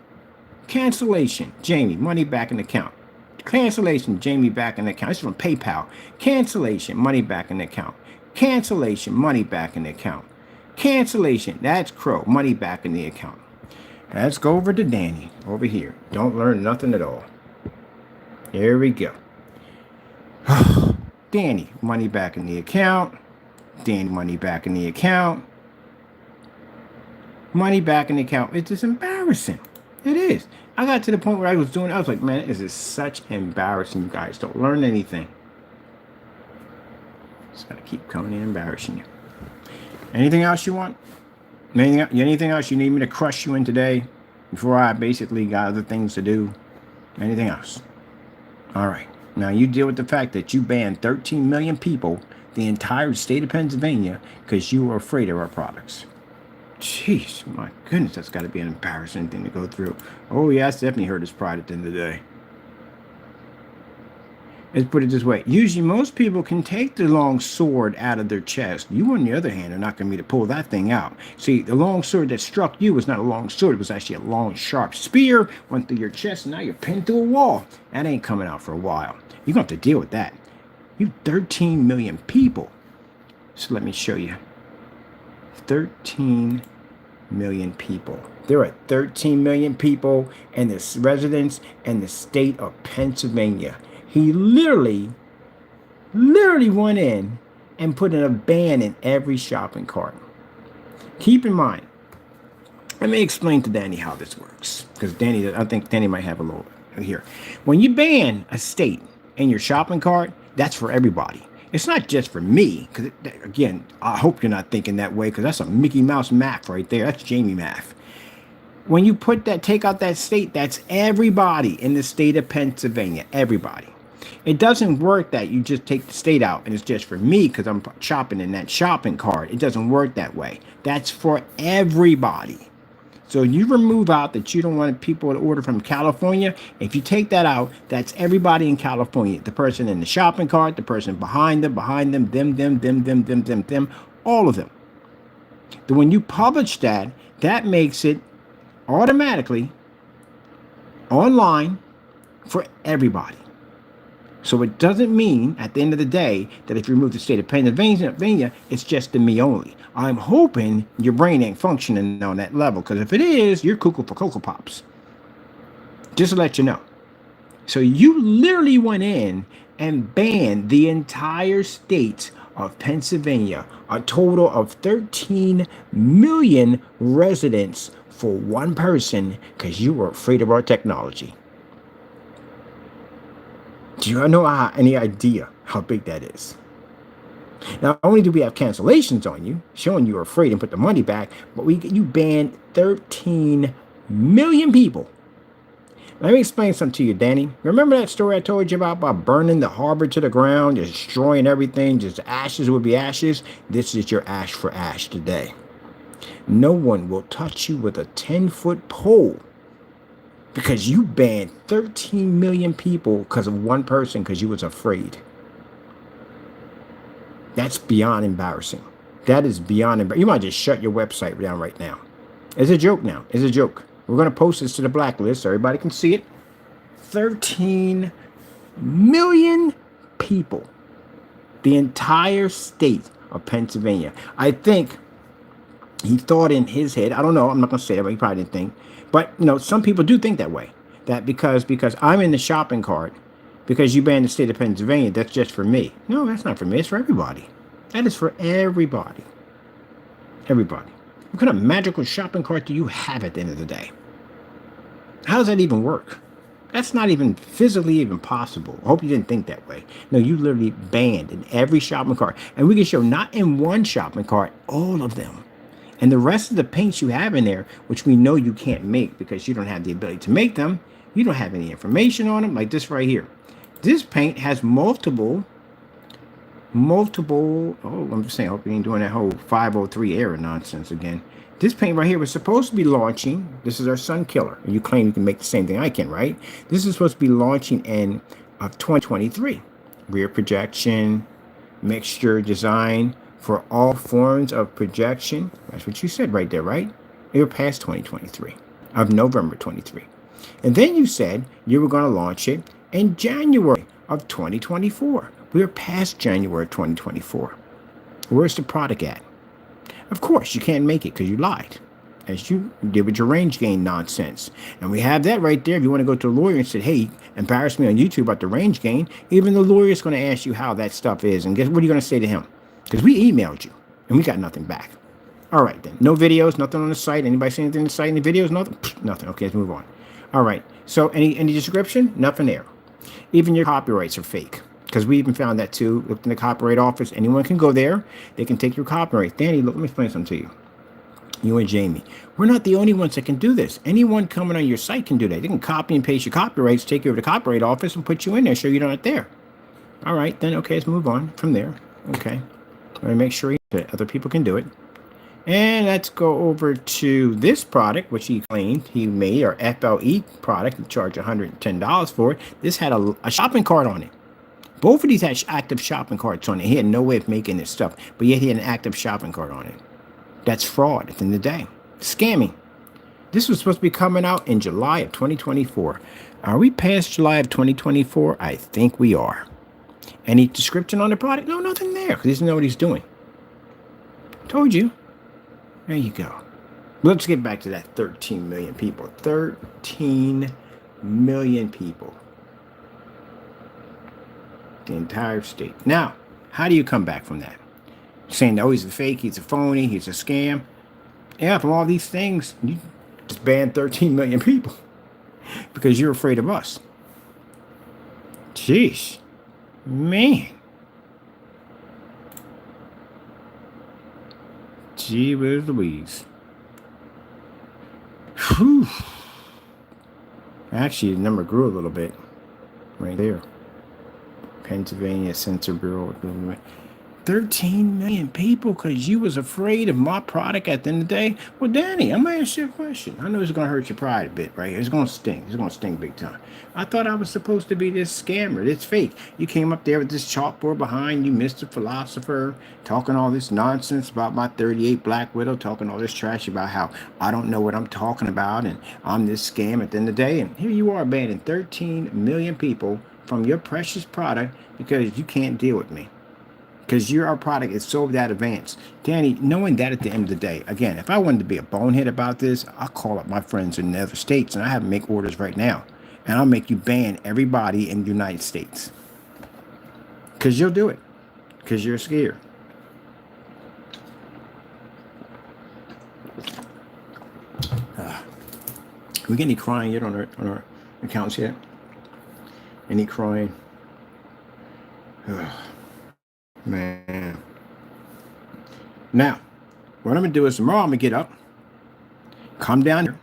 Cancellation. Jamie, money back in the account. Cancellation. Jamie, back in the account. This is from PayPal. Cancellation. Money back in the account. Cancellation. Money back in the account. Cancellation. That's Crow. Money back in the account. Let's go over to Danny over here. Don't learn nothing at all. Here we go. Danny, money back in the account. Danny, money back in the account. Money back in the account. It's just embarrassing. It is. I got to the point where I was like, man, this is such embarrassing. You guys don't learn anything. Just got to keep coming and embarrassing you. Anything else you want? Anything else you need me to crush you in today before I basically got other things to do? Anything else? All right. Now you deal with the fact that you banned 13 million people, the entire state of Pennsylvania, because you were afraid of our products. Jeez, my goodness, that's got to be an embarrassing thing to go through. Oh yeah, that's definitely hurt his pride at the end of the day. Let's put it this way. Usually most people can take the long sword out of their chest. You, on the other hand, are not going to be able to pull that thing out. See, the long sword that struck you was not a long sword. It was actually a long, sharp spear. Went through your chest, and now you're pinned to a wall. That ain't coming out for a while. You're going to have to deal with that. You 13 million people. So let me show you. 13 million people. There are 13 million people in the residents in the state of Pennsylvania. He literally went in and put in a ban in every shopping cart. Keep in mind, let me explain to Danny how this works. Because I think Danny might have a little here. When you ban a state, in your shopping cart, that's for everybody. It's not just for me, because again, I hope you're not thinking that way, because that's a Mickey Mouse math right there. That's Jamie math. When you take out that state, that's everybody in the state of Pennsylvania. Everybody. It doesn't work that you just take the state out and it's just for me because I'm shopping in that shopping cart. It doesn't work that way. That's for everybody. So you remove out that you don't want people to order from California. If you take that out, that's everybody in California. The person in the shopping cart, the person behind them, them, all of them. Then when you publish that, that makes it automatically online for everybody. So it doesn't mean at the end of the day that if you remove the state of Pennsylvania, it's just the me only. I'm hoping your brain ain't functioning on that level, because if it is, you're cuckoo for Cocoa Pops. Just to let you know. So you literally went in and banned the entire state of Pennsylvania, a total of 13 million residents for one person, because you were afraid of our technology. Do you know any idea how big that is? Not only do we have cancellations on you, showing you are afraid and put the money back, but you banned 13 million people. Let me explain something to you, Danny. Remember that story I told you about burning the harbor to the ground, destroying everything, just ashes would be ashes? This is your ash for ash today. No one will touch you with a 10-foot pole, because you banned 13 million people because of one person, because you was afraid. That's beyond embarrassing. That is beyond embarrassing. You might just shut your website down right now. It's a joke now. It's a joke. We're going to post this to the blacklist so everybody can see it. 13 million people. The entire state of Pennsylvania. I think he thought in his head, I don't know, I'm not going to say that, but he probably didn't think. But, some people do think that way. That because I'm in the shopping cart, because you banned the state of Pennsylvania, that's just for me. No, that's not for me. It's for everybody. That is for everybody. Everybody. What kind of magical shopping cart do you have at the end of the day? How does that even work? That's not even physically even possible. I hope you didn't think that way. No, you literally banned in every shopping cart. And we can show not in one shopping cart, all of them. And the rest of the paints you have in there, which we know you can't make because you don't have the ability to make them, you don't have any information on them, like this right here. This paint has multiple, oh, I'm just saying, I hope you ain't doing that whole 503 error nonsense again. This paint right here was supposed to be launching. This is our Sun Killer. And you claim you can make the same thing I can, right? This is supposed to be launching in 2023. Rear projection, mixture design for all forms of projection. That's what you said right there, right? You're past 2023, of November 23. And then you said you were going to launch it in January of 2024. We're past January 2024. Where's the product at? Of course, you can't make it because you lied, as you did with your range gain nonsense. And we have that right there. If you want to go to a lawyer and say, hey, embarrass me on YouTube about the range gain, even the lawyer is going to ask you how that stuff is. And guess what are you going to say to him? Because we emailed you and we got nothing back. All right, then. No videos, nothing on the site. Anybody see anything on the site? Any videos? Nothing? Nothing. Okay, let's move on. All right. So any description? Nothing there. Even your copyrights are fake. Because we even found that too. Looked in the copyright office. Anyone can go there. They can take your copyright. Danny, look, let me explain something to you. You and Jamie. We're not the only ones that can do this. Anyone coming on your site can do that. They can copy and paste your copyrights, take you over to the copyright office and put you in there, show you're not there. All right, then, okay, let's move on from there. Okay. I'm going to make sure that other people can do it. And let's go over to this product, which he claimed he made, our FLE product, and charged $110 for it. This had a shopping cart on it. Both of these had active shopping carts on it. He had no way of making this stuff, but yet he had an active shopping cart on it. That's fraud at the end of the day. Scamming. This was supposed to be coming out in July of 2024. Are we past July of 2024? I think we are. Any description on the product? No, nothing there, because he doesn't know what he's doing. Told you. There you go. Let's get back to that 13 million people. 13 million people. The entire state. Now, how do you come back from that? Saying, oh, he's a fake, he's a phony, he's a scam. Yeah, from all these things, you just banned 13 million people because you're afraid of us. Jeez. Man. Gee whiz Louise. Whew. Actually, the number grew a little bit right there. Pennsylvania Sensor Bureau. 13 million people because you was afraid of my product at the end of the day. Well, Danny, I'm going to ask you a question. I know it's going to hurt your pride a bit, right? It's going to sting. It's going to sting big time. I thought I was supposed to be this scammer, this fake. You came up there with this chalkboard behind you, Mr. Philosopher, talking all this nonsense about my 38 Black Widow, talking all this trash about how I don't know what I'm talking about and I'm this scam at the end of the day. And here you are banning 13 million people from your precious product because you can't deal with me. Because our product is so that advanced. Danny, knowing that at the end of the day, again, if I wanted to be a bonehead about this, I'll call up my friends in the other states and I have them make orders right now. And I'll make you ban everybody in the United States. Because you'll do it. Because you're scared. We get any crying yet on our accounts yet? Any crying? Man. Now, what I'm going to do is tomorrow I'm going to get up, come down here,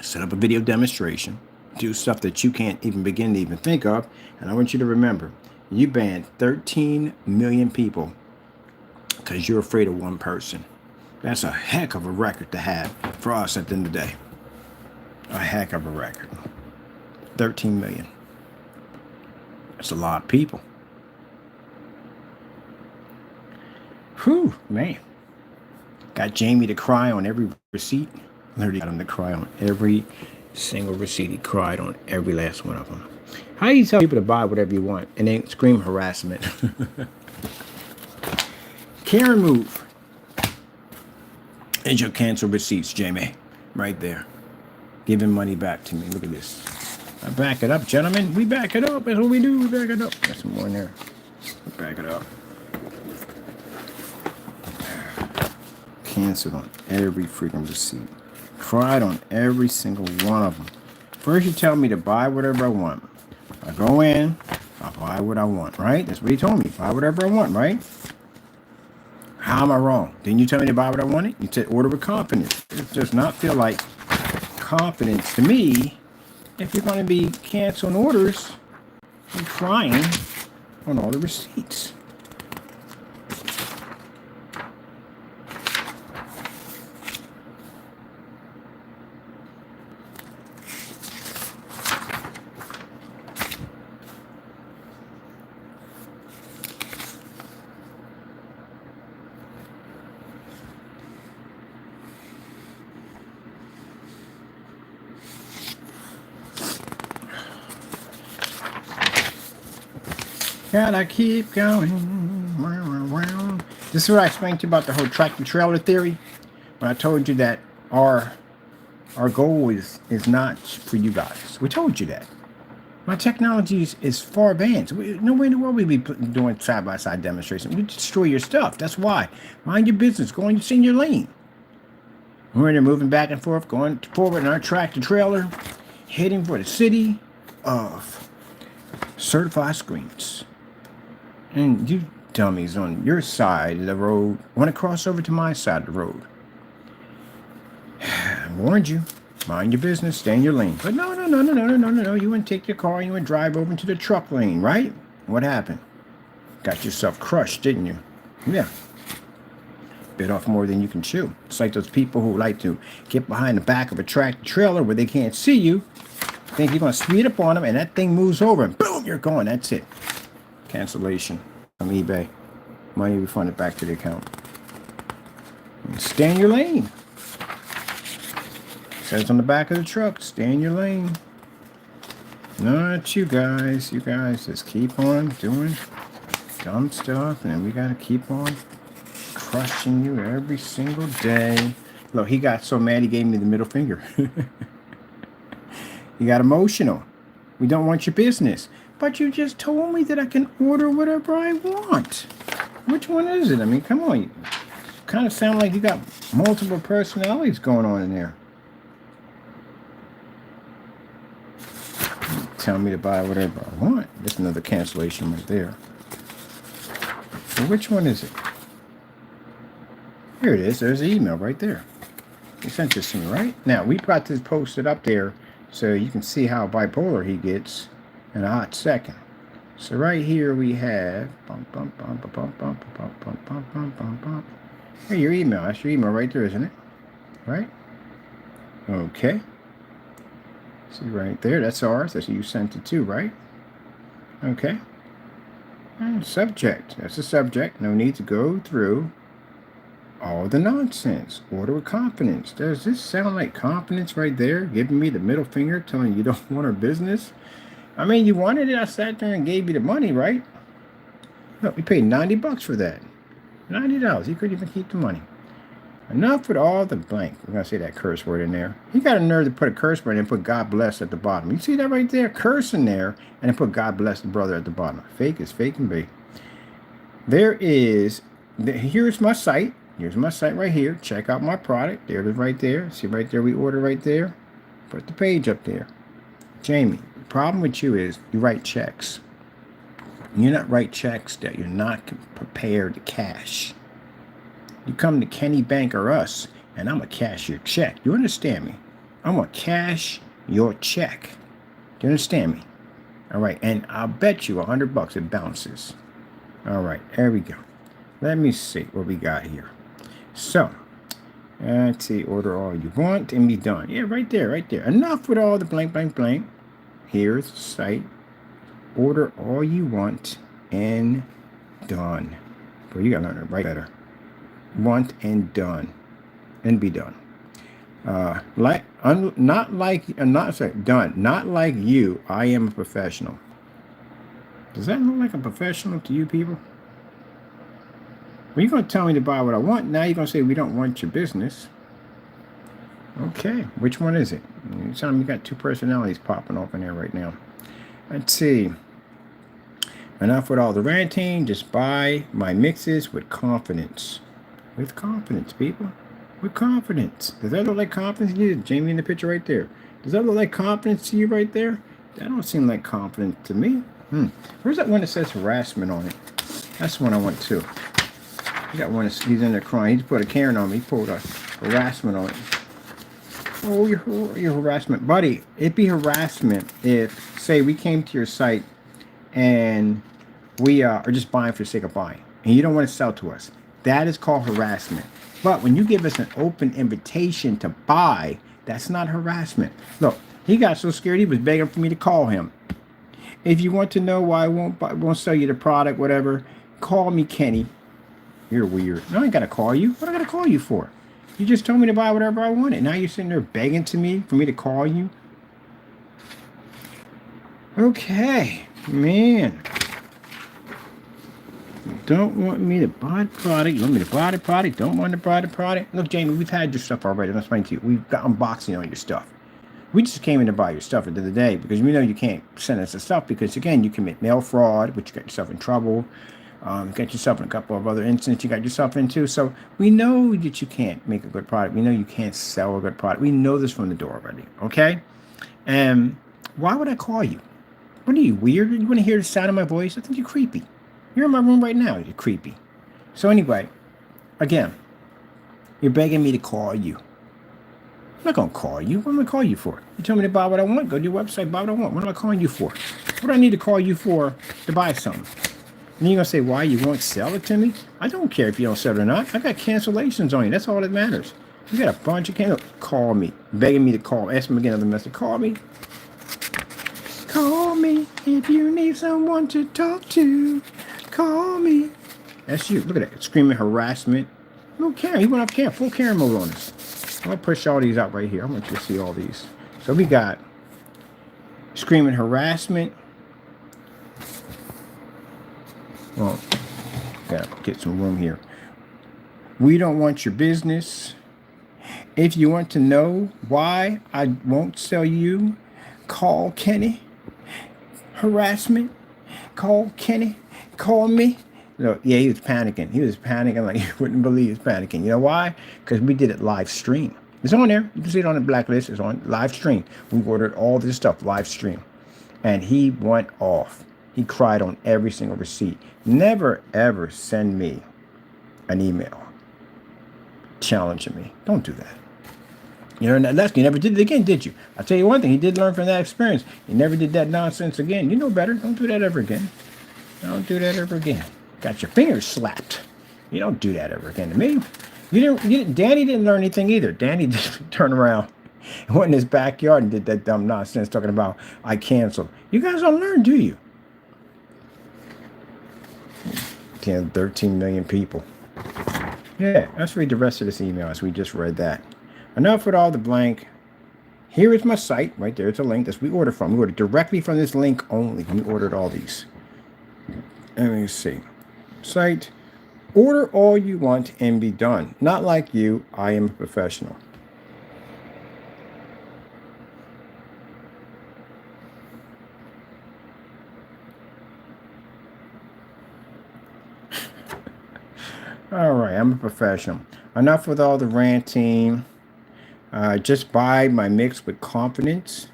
set up a video demonstration, do stuff that you can't even begin to even think of. And I want you to remember, you banned 13 million people because you're afraid of one person. That's a heck of a record to have for us at the end of the day. A heck of a record. 13 million. That's a lot of people. Whew, man. Got Jamie to cry on every receipt. Literally got him to cry on every single receipt. He cried on every last one of them. How do you tell people to buy whatever you want and then scream harassment? Karen move. There's your cancel receipts, Jamie. Right there. Giving money back to me. Look at this. I back it up, gentlemen. We back it up. That's what we do. We back it up. Got some more in there. We back it up. Canceled on every freaking receipt. Cried on every single one of them. First you tell me to buy whatever I want. I go in, I buy what I want, right? That's what he told me. Buy whatever I want, right? How am I wrong? Didn't you tell me to buy what I wanted? You said order with confidence. It does not feel like confidence to me if you're going to be canceling orders and crying on all the receipts. Gotta keep going. This is what I explained to you about the whole tractor trailer theory. When I told you that our goal is not for you guys. We told you that. My technology is far advanced. No way in the world we'd be doing side-by-side demonstrations. We destroy your stuff. That's why. Mind your business. Go in your lane. We're in there moving back and forth, going forward in our tractor trailer, heading for the city of certified screens. And you dummies on your side of the road want to cross over to my side of the road. I warned you. Mind your business. Stay in your lane. But no. You wouldn't take your car and you would drive over into the truck lane, right? What happened? Got yourself crushed, didn't you? Yeah. Bit off more than you can chew. It's like those people who like to get behind the back of a tractor trailer where they can't see you. Think you're going to speed up on them and that thing moves over and boom, you're gone. That's it. Cancellation from eBay. Money refunded back to the account. And stay in your lane. Says on the back of the truck, stay in your lane. Not you guys. You guys just keep on doing dumb stuff and we got to keep on crushing you every single day. Look, he got so mad he gave me the middle finger. He got emotional. We don't want your business. But you just told me that I can order whatever I want. Which one is it? I mean, come on. You kind of sound like you got multiple personalities going on in there. I'm telling me to buy whatever I want. There's another cancellation right there. So which one is it? Here it is. There's the email right there. He sent this to me, right? Now, we got this posted up there so you can see how bipolar he gets in a hot second. So right here we have Hey, your email. That's your email right there, isn't it? Right? Okay. See right there, that's ours. That's who you sent it to, right? Okay. And subject. That's the subject. No need to go through all the nonsense. Order with confidence. Does this sound like confidence right there? Giving me the middle finger, telling you don't want our business? I mean, you wanted it. I sat there and gave you the money, right? Look, we paid $90 for that. $90. He couldn't even keep the money. Enough with all the blank. We're going to say that curse word in there. He got a nerve to put a curse word and put God bless at the bottom. You see that right there? Curse in there and then put God bless the brother at the bottom. Fake is fake and bait. There is, here's my site. Here's my site right here. Check out my product. There it is right there. See right there, we order right there. Put the page up there. Jamie, the problem with you is you write checks. You not write checks that you're not prepared to cash. You come to Kenny Bank or us, and I'm going to cash your check. You understand me? I'm going to cash your check. Do you understand me? All right, and I'll bet you $100 it bounces. All right, there we go. Let me see what we got here. So, let's see, order all you want and be done. Yeah, right there, right there. Enough with all the blank, blank, blank. Here's the site. Order all you want and done. Boy, you got to learn to write better. Want and done. And be done. Done. Not like you, I am a professional. Does that look like a professional to you people? Well, you're going to tell me to buy what I want. Now you're going to say we don't want your business. Okay, which one is it? You tell me you got two personalities popping off in there right now. Let's see. Enough with all the ranting. Just buy my mixes with confidence. With confidence, people. With confidence. Does that look like confidence to you? Jamie in the picture right there. Does that look like confidence to you right there? That don't seem like confidence to me. Where's that one that says harassment on it? That's the one I want too. You got one that's he's in there crying. He just put a Karen on me. He pulled a harassment on it. Oh, your harassment. Buddy, it'd be harassment if, say, we came to your site and we are just buying for the sake of buying. And you don't want to sell to us. That is called harassment. But when you give us an open invitation to buy, that's not harassment. Look, he got so scared he was begging for me to call him. If you want to know why I won't sell you the product, whatever, call me Kenny. You're weird. No, I ain't got to call you. What do I got to call you for? You just told me to buy whatever I wanted. Now you're sitting there begging for me to call you. Okay, man. Don't want me to buy the product. You want me to buy the product? Don't want to buy the product? Look, Jamie, we've had your stuff already. Let's explain to you. We've got unboxing on your stuff. We just came in to buy your stuff at the end of the day because we know you can't send us the stuff because, again, you commit mail fraud, which you got yourself in trouble. Got yourself in a couple of other incidents you got yourself into. So we know that you can't make a good product. We know you can't sell a good product. We know this from the door already, okay? And why would I call you? What are you, weird? You want to hear the sound of my voice? I think you're creepy. You're in my room right now. You're creepy. So anyway, again, you're begging me to call you. I'm not going to call you. What am I going to call you for? You tell me to buy what I want. Go to your website, buy what I want. What am I calling you for? What do I need to call you for to buy something? And you're going to say, why? You won't sell it to me? I don't care if you don't sell it or not. I got cancellations on you. That's all that matters. You got a bunch of cancellations. Call me. Begging me to call. Ask me again another message. Call me. Call me if you need someone to talk to. Call me. That's you. Look at that. Screaming harassment. No Karen. He went off Karen. Full Karen mode on us. I'm going to push all these out right here. I want you to see all these. So we got screaming harassment. Well, gotta get some room here. We don't want your business. If you want to know why I won't sell you, call Kenny. Harassment. Call Kenny. Call me. Look, yeah, he was panicking. He was panicking like you wouldn't believe he was panicking. You know why? Because we did it live stream. It's on there. You can see it on the blacklist. It's on live stream. We ordered all this stuff live stream. And he went off. He cried on every single receipt. Never, ever send me an email challenging me. Don't do that. You learned that lesson. You never did it again, did you? I'll tell you one thing. He did learn from that experience. He never did that nonsense again. You know better. Don't do that ever again. Don't do that ever again. Got your fingers slapped. You don't do that ever again to me. Danny didn't learn anything either. Danny just turned around and went in his backyard and did that dumb nonsense talking about, I canceled. You guys don't learn, do you? 13 million people. Yeah, let's read the rest of this email as we just read that. Enough with all the blank. Here is my site. Right there. It's a link that we ordered from. We ordered directly from this link only. We ordered all these. Let me see. Site. Order all you want and be done. Not like you. I am a professional. All right, I'm a professional. Enough with all the ranting. Just buy my mix with confidence.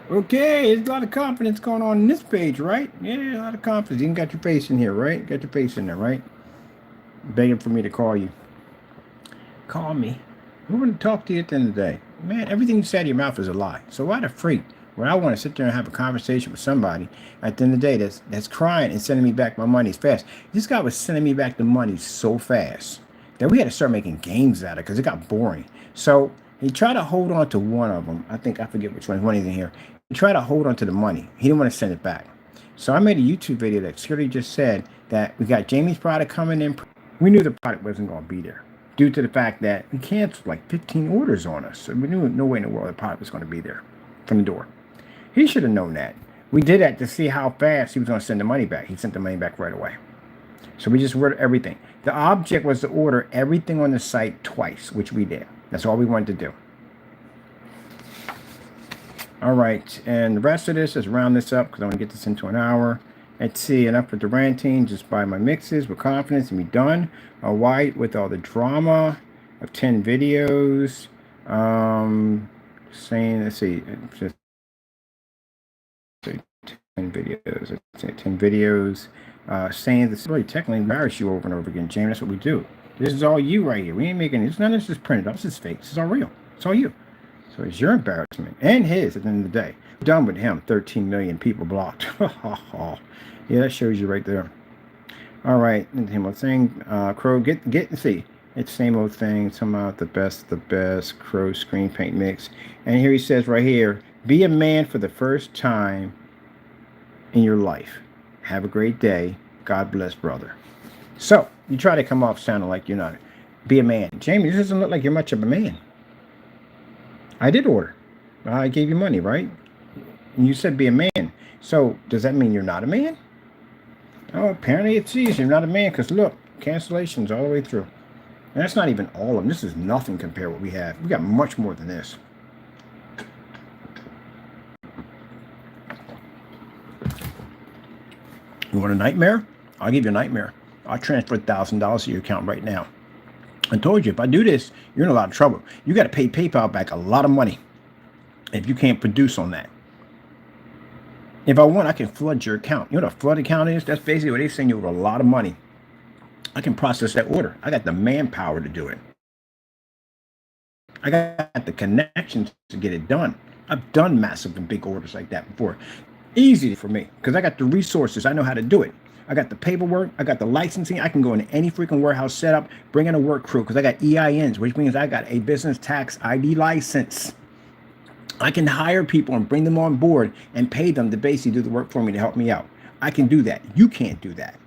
Okay, there's a lot of confidence going on this page, right? Yeah, a lot of confidence. You even got your face in here, right? Got your face in there, right? Begging for me to call you. Call me. We want to talk to you at the end of the day. Man, everything you say out of your mouth is a lie. So why the freak? When I want to sit there and have a conversation with somebody at the end of the day that's crying and sending me back my money as fast. This guy was sending me back the money so fast that we had to start making games out of it because it got boring. So he tried to hold on to one of them. I forget which one. One in here. He tried to hold on to the money. He didn't want to send it back. So I made a YouTube video that clearly just said that we got Jamie's product coming in. We knew the product wasn't going to be there due to the fact that we canceled like 15 orders on us. So we knew no way in the world the product was going to be there from the door. He should have known that. We did that to see how fast he was going to send the money back. He sent the money back right away. So we just ordered everything. The object was to order everything on the site twice, which we did. That's all we wanted to do. All right, and the rest of this is round this up because I want to get this into an hour. Let's see, enough with the ranting. Just buy my mixes with confidence and be done. A white with all the drama of 10 videos. Saying, let's see, just 10 videos. Let's say 10 videos. Saying this really technically embarrass you over and over again, James. That's what we do. This is all you right here. We ain't making this. None of this is printed up. This is fake. This is all real. It's all you. So it's your embarrassment and his at the end of the day. Done with him. 13 million people blocked. Yeah, that shows you right there. All right. Same old thing. Crow, get see. It's same old thing. Somehow the best Crow screen paint mix. And here he says right here, be a man for the first time in your life. Have a great day. God bless, brother. So you try to come off sounding like you're not. Be a man. Jamie, this doesn't look like you're much of a man. I did order. I gave you money, right? And you said be a man. So does that mean you're not a man? Oh, apparently it sees you're not a man because look, cancellations all the way through. And that's not even all of them. This is nothing compared to what we have. We got much more than this. You want a nightmare? I'll give you a nightmare. I'll transfer $1,000 to your account right now. I told you, if I do this, you're in a lot of trouble. You got to pay PayPal back a lot of money if you can't produce on that. If I want, I can flood your account. You know what a flood account is? That's basically where they send you over a lot of money. I can process that order. I got the manpower to do it. I got the connections to get it done. I've done massive and big orders like that before. Easy for me because I got the resources. I know how to do it. I got the paperwork. I got the licensing. I can go into any freaking warehouse setup, bring in a work crew because I got EINs, which means I got a business tax ID license. I can hire people and bring them on board and pay them to basically do the work for me to help me out. I can do that. You can't do that.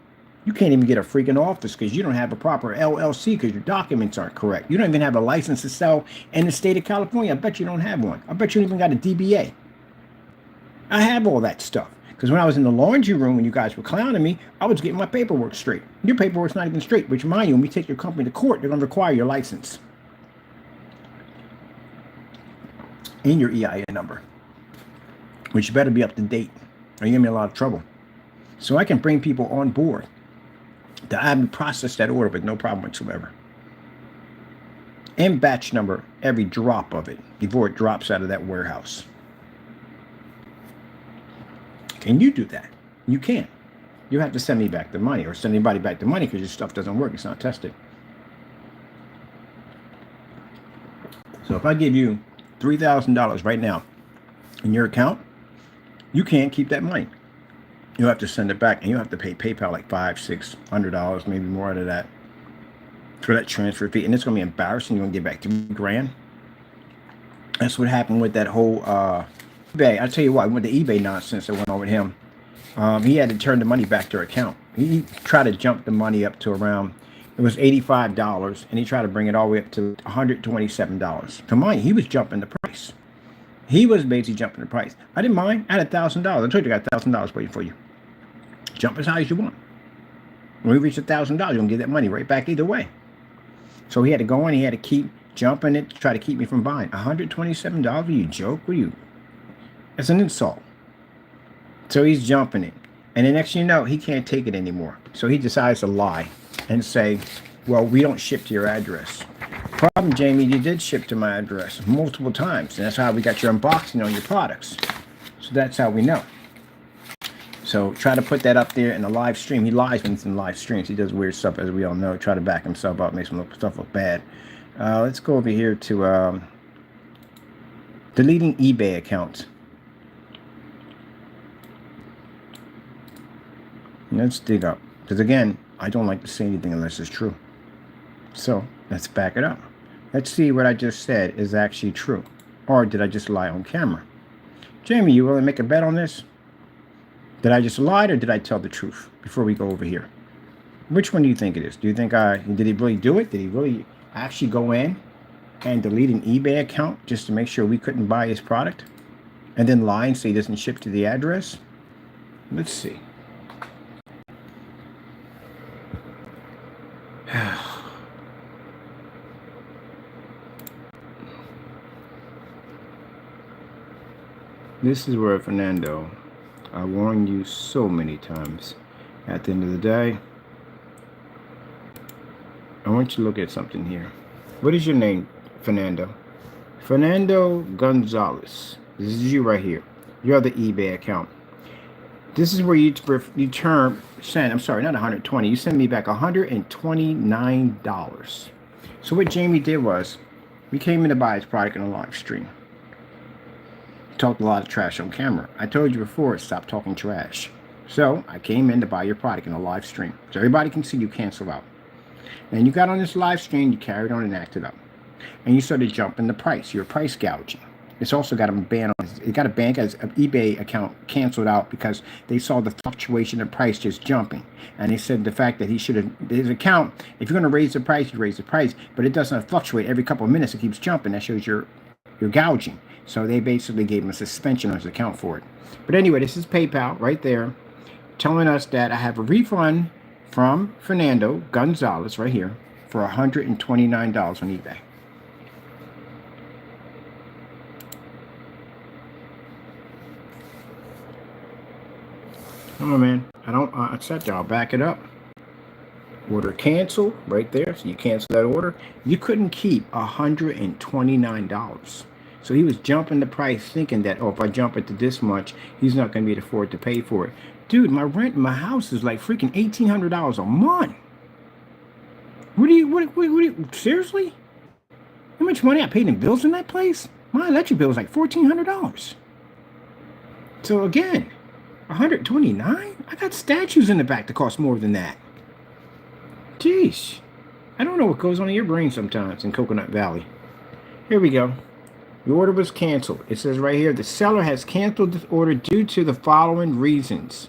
You can't even get a freaking office because you don't have a proper LLC because your documents aren't correct. You don't even have a license to sell in the state of California. I bet you don't have one. I bet you don't even got a DBA. I have all that stuff. Because when I was in the laundry room, when you guys were clowning me, I was getting my paperwork straight. Your paperwork's not even straight, which mind you, when we take your company to court, they're going to require your license. And your EIN number. Which better be up to date, or you're going to be in a lot of trouble. So I can bring people on board to have me process that order with no problem whatsoever. And batch number every drop of it before it drops out of that warehouse. Can you do that? You can't. You have to send me back the money or send anybody back the money because your stuff doesn't work. It's not tested. So if I give you $3,000 right now in your account, you can't keep that money. You have to send it back, and you have to pay PayPal like $500-$600, maybe more out of that for that transfer fee. And it's going to be embarrassing. You're going to get back $3,000. That's what happened with that whole eBay. I'll tell you what, with the eBay nonsense that went on with him, he had to turn the money back to her account. He tried to jump the money up to around, it was $85, and he tried to bring it all the way up to $127. To mind, he was jumping the price. He was basically jumping the price. I didn't mind. I had $1,000. I told you I got $1,000 waiting for you. Jump as high as you want. When we reach $1,000, you're going to get that money right back either way. So he had to go in. He had to keep jumping it to try to keep me from buying. $127? Are you joke? What are you? It's an insult. So he's jumping it. And the next thing you know, he can't take it anymore. So he decides to lie and say, well, we don't ship to your address. Problem, Jamie, you did ship to my address multiple times. And that's how we got your unboxing on your products. So that's how we know. So try to put that up there in a live stream. He lies when he's in live streams. He does weird stuff, as we all know. Try to back himself up, makes stuff look bad. Let's go over here to deleting eBay accounts. Let's dig up. Because again, I don't like to say anything unless it's true. So let's back it up. Let's see what I just said is actually true. Or did I just lie on camera? Jamie, you willing to make a bet on this? Did I just lie or did I tell the truth before we go over here? Which one do you think it is? Do you think did he really do it? Did he really actually go in and delete an eBay account just to make sure we couldn't buy his product? And then lie and say he doesn't ship to the address? Let's see. This is where, Fernando, I warned you so many times. At the end of the day, I want you to look at something here. What is your name, Fernando? Fernando Gonzalez. This is you right here. You have the eBay account. This is where you send, I'm sorry, not 120. You send me back $129. So what Jamie did was, we came in to buy his product in a live stream. Talked a lot of trash on camera. I told you before, stop talking trash. So I came in to buy your product in a live stream. So everybody can see you cancel out. And you got on this live stream, you carried on and acted up. And you started jumping the price. You're price gouging. It's also got a ban on it. Got a ban as an eBay account canceled out because they saw the fluctuation of price just jumping. And they said the fact that he should have, his account, if you're going to raise the price, you raise the price. But it doesn't fluctuate every couple of minutes. It keeps jumping. That shows you're gouging. So they basically gave him a suspension on his account for it. But anyway, this is PayPal right there telling us that I have a refund from Fernando Gonzalez right here for $129 on eBay. Come on, man. I don't accept it. I'll back it up. Order cancel right there. So you cancel that order. You couldn't keep $129. So he was jumping the price thinking that, oh, if I jump it to this much, he's not going to be able to afford to pay for it. Dude, my rent in my house is like freaking $1,800 a month. What do you, seriously? How much money I paid in bills in that place? My electric bill is like $1,400. So again, $129? I got statues in the back that cost more than that. Jeez. I don't know what goes on in your brain sometimes in Coconut Valley. Here we go. The order was canceled. It says right here, the seller has canceled this order due to the following reasons.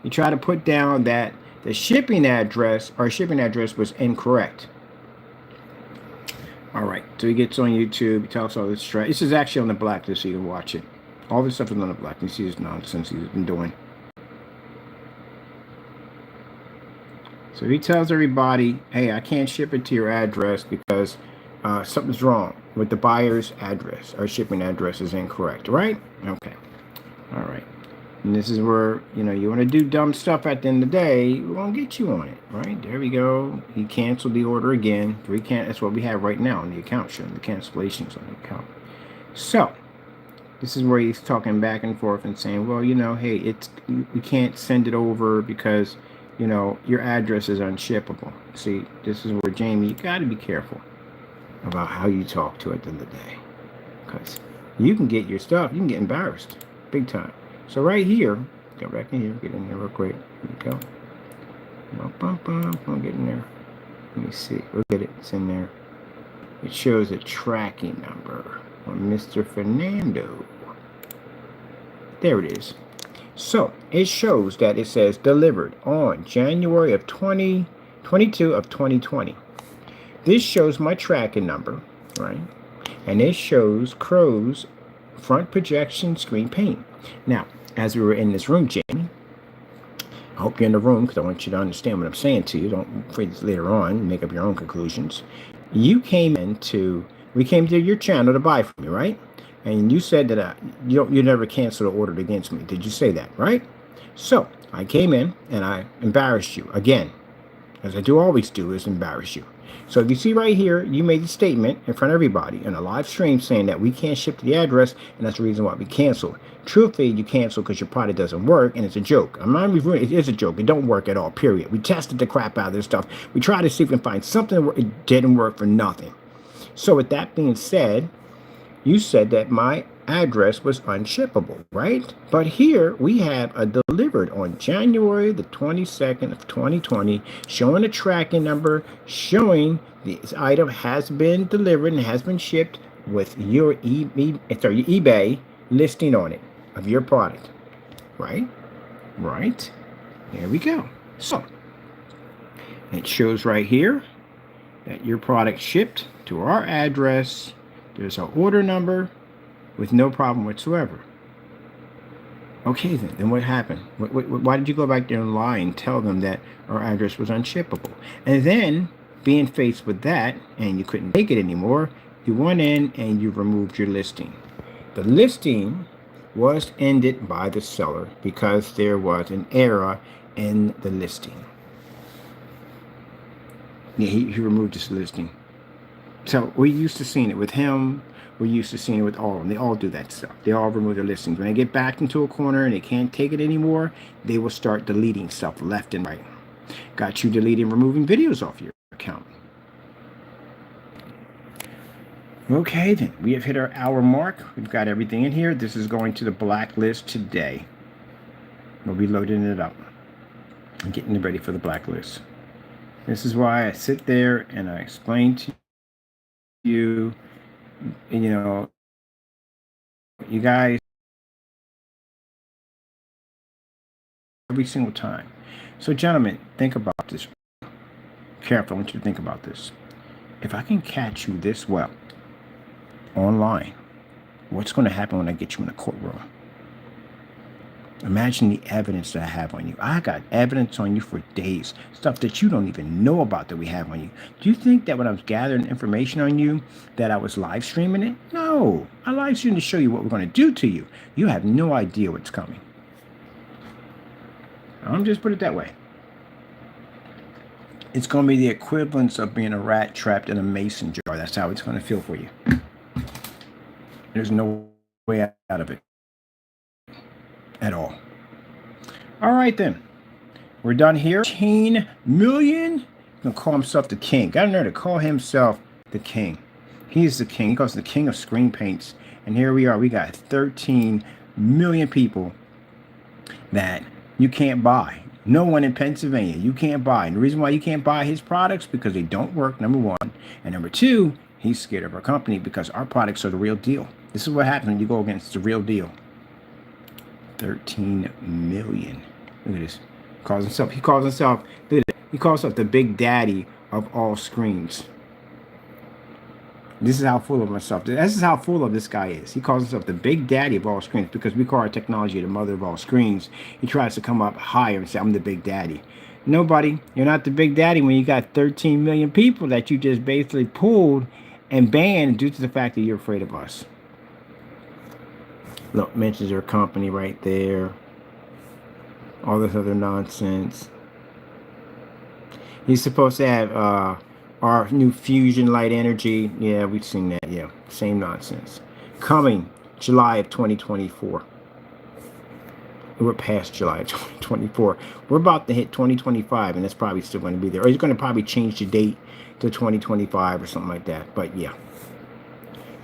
You try to put down that the shipping address was incorrect. All right, so he gets on YouTube, he talks all this trash. This is actually on the blacklist, so you can watch it. All this stuff is on the blacklist. You see this nonsense he's been doing. So he tells everybody, hey, I can't ship it to your address because something's wrong with the buyer's address. Our shipping address is incorrect, right? Okay. All right. And this is where, you want to do dumb stuff at the end of the day, we're going to get you on it, right? There we go. He canceled the order again. That's what we have right now on the account, showing the cancellations on the account. So, This is where he's talking back and forth and saying, well, you know, hey, we can't send it over because, you know, your address is unshippable. See, this is where Jamie, you got to be careful about how you talk to it at the end of the day, because you can get your stuff, you can get embarrassed big time. So right here, go back in here, get in there real quick. Here we go. I'll get in there. Let me see. Look at it. It's in there. It shows a tracking number on Mr. Fernando. There it is. So it shows that it says delivered on January of 2022 of 2020. This shows my tracking number, right? And it shows Crow's front projection screen paint. Now, as we were in this room, Jamie, I hope you're in the room because I want you to understand what I'm saying to you. Don't afraid this later on, make up your own conclusions. We came to your channel to buy from you, right? And you said that you never canceled or ordered against me. Did you say that, right? So I came in and I embarrassed you again, as I do always do, is embarrass you. So if you see right here, you made a statement in front of everybody in a live stream saying that we can't ship to the address, and that's the reason why we canceled. Truthfully, you canceled because your product doesn't work, and it's a joke. I'm not reviewing it. It is a joke. It don't work at all, period. We tested the crap out of this stuff. We tried to see if we can find something that it didn't work for nothing. So with that being said, you said that my address was unshippable, right? But here we have a delivered on January the 22nd of 2020, showing a tracking number, showing this item has been delivered and has been shipped with your eBay listing on it of your product, right? Right. There we go. So it shows right here that your product shipped to our address. There's an order number with no problem whatsoever. Okay, then what happened? Why did you go back there and lie and tell them that our address was unshippable? And then, being faced with that, and you couldn't take it anymore, you went in and you removed your listing. The listing was ended by the seller because there was an error in the listing. Yeah, he removed this listing. So we're used to seeing it with him. We're used to seeing it with all of them. They all do that stuff. They all remove their listings. When they get backed into a corner and they can't take it anymore, they will start deleting stuff left and right. Got you deleting, removing videos off your account. Okay, then. We have hit our hour mark. We've got everything in here. This is going to the blacklist today. We'll be loading it up and getting it ready for the blacklist. This is why I sit there and I explain to you, you know, you guys, every single time. So, gentlemen, think about this. Careful, I want you to think about this. If I can catch you this well online, what's going to happen when I get you in the courtroom? Imagine the evidence that I have on you. I got evidence on you for days, stuff that you don't even know about that we have on you. Do you think that when I was gathering information on you that I was live streaming it? No, I live streamed to show you what we're going to do to you. You have no idea what's coming. I'm just put it that way. It's going to be the equivalence of being a rat trapped in a mason jar. That's how it's going to feel for you. There's no way out of it at all. All right, then. We're done here. 13 million? He's going to call himself the king. Got in there to call himself the king. He's the king. He calls the king of screen paints. And here we are. We got 13 million people that you can't buy. No one in Pennsylvania you can't buy. And the reason why you can't buy his products because they don't work, number one. And number two, he's scared of our company because our products are the real deal. This is what happens when you go against the real deal. 13 million. Look at this. He calls himself, look at it. He calls himself the big daddy of all screens. This is how full of myself. This is how full of this guy is. He calls himself the big daddy of all screens because we call our technology the mother of all screens. He tries to come up higher and say, I'm the big daddy. Nobody, you're not the big daddy when you got 13 million people that you just basically pulled and banned due to the fact that you're afraid of us. Look, mentions your company right there. All this other nonsense. He's supposed to have our new fusion light energy. Yeah, we've seen that. Yeah, same nonsense. Coming July of 2024. We're past July of 2024. We're about to hit 2025, and that's probably still going to be there. Or he's going to probably change the date to 2025 or something like that. But yeah,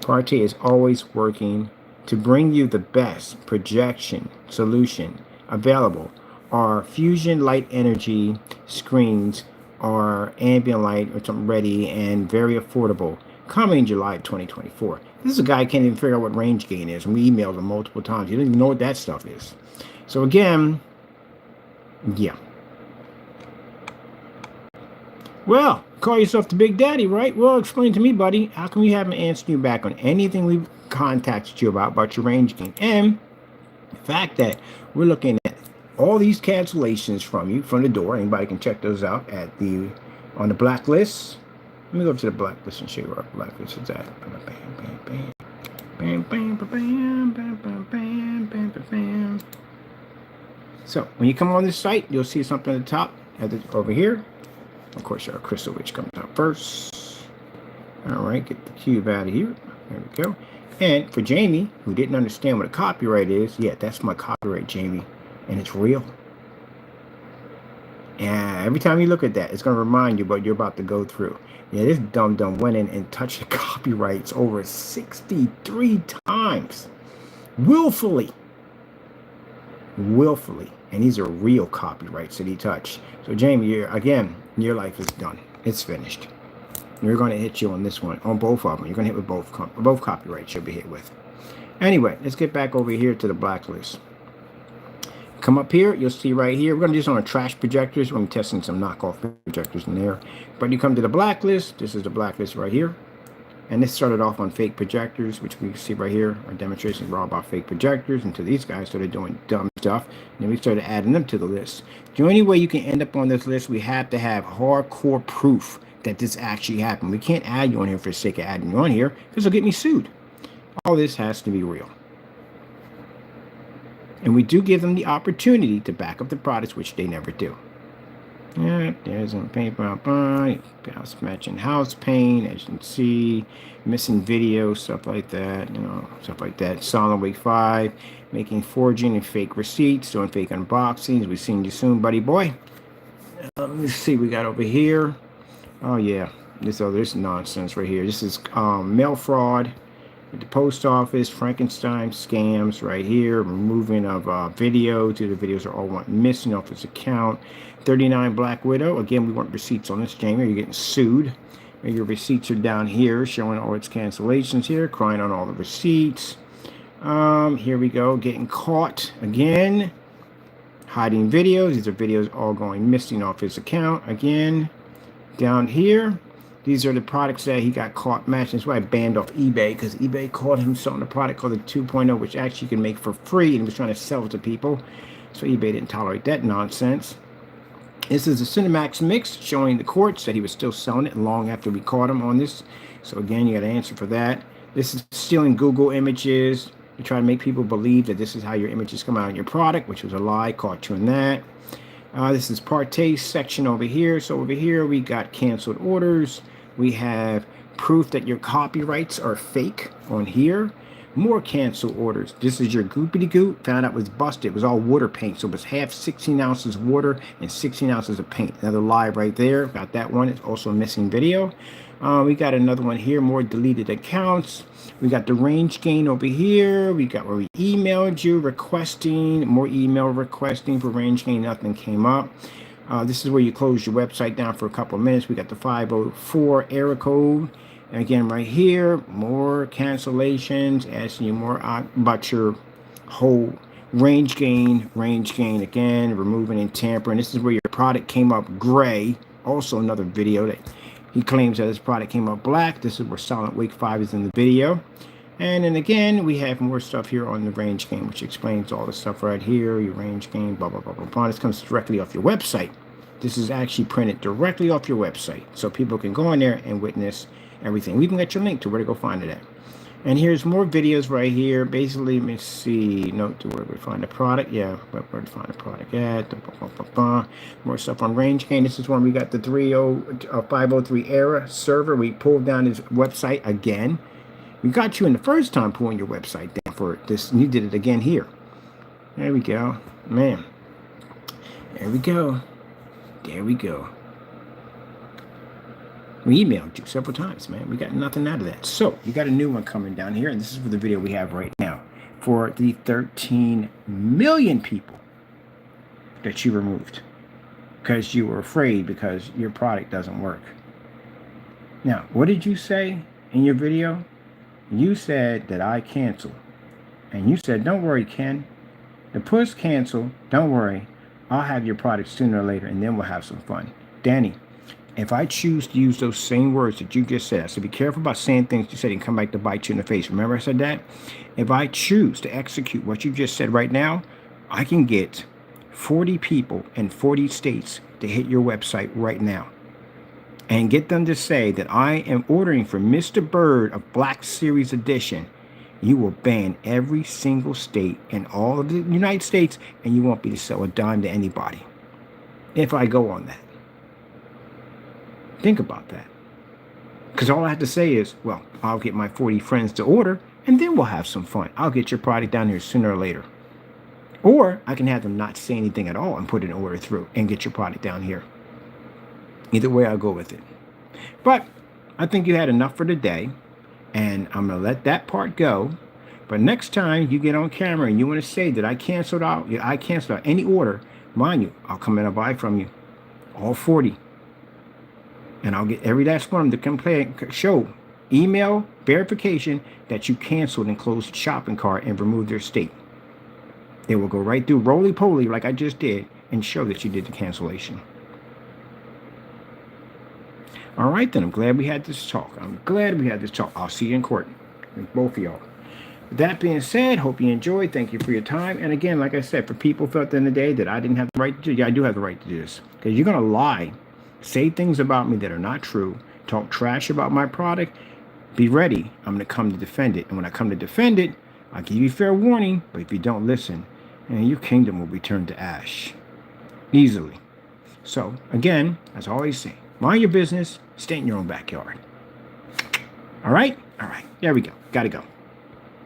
Partey is always working to bring you the best projection solution available. Our fusion light energy screens are ambient light or something ready and very affordable, coming July of 2024. This is a guy who can't even figure out what range gain is, and we emailed him multiple times. He didn't even know what that stuff is. So again, yeah. Well, call yourself the Big Daddy, right? Well, explain to me, buddy, how come you haven't answered you back on anything we've contacted you about your range gain? And the fact that we're looking at all these cancellations from you from the door. Anybody can check those out at on the blacklist. Let me go to the blacklist and show you where our blacklist is at. So when you come on this site, you'll see something at the top over here. Of course, our crystal witch comes out first. All right, get the cube out of here. There we go. And for Jamie, who didn't understand what a copyright is, yeah, that's my copyright, Jamie, and it's real. Yeah, every time you look at that, it's going to remind you what you're about to go through. Yeah, this dum-dum went in and touched the copyrights over 63 times. Willfully. And these are real copyrights that he touched. So, Jamie, your life is done. It's finished. You're going to hit you on this one, on both of them. You're going to hit with both copyrights you'll be hit with. Anyway, let's get back over here to the blacklist. Come up here, you'll see right here, we're going to do this on trash projectors. We're going to be testing some knockoff projectors in there. But you come to the blacklist, this is the blacklist right here. And this started off on fake projectors, which we see right here. Our demonstrations were all about fake projectors until these guys started doing dumb stuff. And then we started adding them to the list. The only way you can end up on this list, we have to have hardcore proof that this actually happened. We can't add you on here for the sake of adding you on here because it'll get me sued. All this has to be real. And we do give them the opportunity to back up the products, which they never do. Yeah, there's a paper house matching house paint, as you can see, missing video, stuff like that, stuff like that. Solid Week 5, making forging and fake receipts, doing fake unboxings. We've seen you soon, buddy boy. Let me see, we got over here. Oh yeah, this nonsense right here. This is mail fraud. At the post office, Frankenstein scams right here, removing of video. The videos are all missing off his account. 39 Black Widow. Again, we want receipts on this, Jamie. You're getting sued. Your receipts are down here, showing all its cancellations here, crying on all the receipts. Here we go, getting caught again. Hiding videos. These are videos all going missing off his account again. Down here. These are the products that he got caught matching. That's why I banned off eBay, because eBay called him selling a product called the 2.0, which actually you can make for free, and he was trying to sell it to people. So eBay didn't tolerate that nonsense. This is a Cinemax mix showing the courts that he was still selling it long after we caught him on this. So again, you got to answer for that. This is stealing Google images to try to make people believe that this is how your images come out in your product, which was a lie. Caught you in that. This is Partey section over here. So over here we got canceled orders. We have proof that your copyrights are fake on here. More canceled orders. This is your goopity goop. Found out was busted. It was all water paint. So it was half 16 ounces water and 16 ounces of paint. Another lie right there. Got that one. It's also a missing video. We got another one here. More deleted accounts. We got the range gain over here. We got where we emailed you requesting. More email requesting for range gain. Nothing came up. This is where you close your website down for a couple of minutes. We got the 504 error code. And again, right here, more cancellations, asking you more about your whole range gain again, removing and tampering. This is where your product came up gray. Also another video that he claims that his product came up black. This is where Silent Week 5 is in the video. And then again, we have more stuff here on the range gain, which explains all the stuff right here. Your range gain, blah, blah, blah, blah, blah. This comes directly off your website. This is actually printed directly off your website. So people can go in there and witness everything. We even got your link to where to go find it at. And here's more videos right here. Basically, let me see. Note to where we find the product. Yeah, where to find the product at. More stuff on range gain. This is when we got the 503 error server. We pulled down his website again. We got you in the first time pulling your website down for this. And you did it again here. There we go. Man. There we go. There we go. We emailed you several times, man. We got nothing out of that. So you got a new one coming down here, and this is for the video we have right now for the 13 million people that you removed because you were afraid because your product doesn't work. Now, what did you say in your video? You said that I canceled, and you said, "Don't worry, Ken. The push cancel. Don't worry. I'll have your product sooner or later, and then we'll have some fun." Danny, if I choose to use those same words that you just said, so be careful about saying things you said and come back to bite you in the face. Remember I said that? If I choose to execute what you just said right now, I can get 40 people in 40 states to hit your website right now and get them to say that I am ordering for Mr. Bird of Black Series Edition. You will ban every single state in all of the United States, and you won't be to sell a dime to anybody if I go on that. Think about that. Because all I have to say is, well, I'll get my 40 friends to order, and then we'll have some fun. I'll get your product down here sooner or later. Or I can have them not say anything at all and put an order through and get your product down here. Either way, I'll go with it. But I think you had enough for today, and I'm going to let that part go. But next time you get on camera and you want to say that I canceled out any order, mind you, I'll come in and buy from you, all 40. And I'll get every last one of them to come show email verification that you canceled and closed the shopping cart and removed their state. They will go right through roly-poly like I just did and show that you did the cancellation. All right, then. I'm glad we had this talk. I'll see you in court with both of y'all. With that being said, hope you enjoyed. Thank you for your time. And again, like I said, for people who felt at the end of the day that I didn't have the right to do it, yeah, I do have the right to do this. Because you're going to lie, say things about me that are not true, talk trash about my product, be ready. I'm going to come to defend it. And when I come to defend it, I'll give you fair warning. But if you don't listen, and your kingdom will be turned to ash easily. So, again, as I always say, mind your business, stay in your own backyard. All right? All right. There we go. Got to go.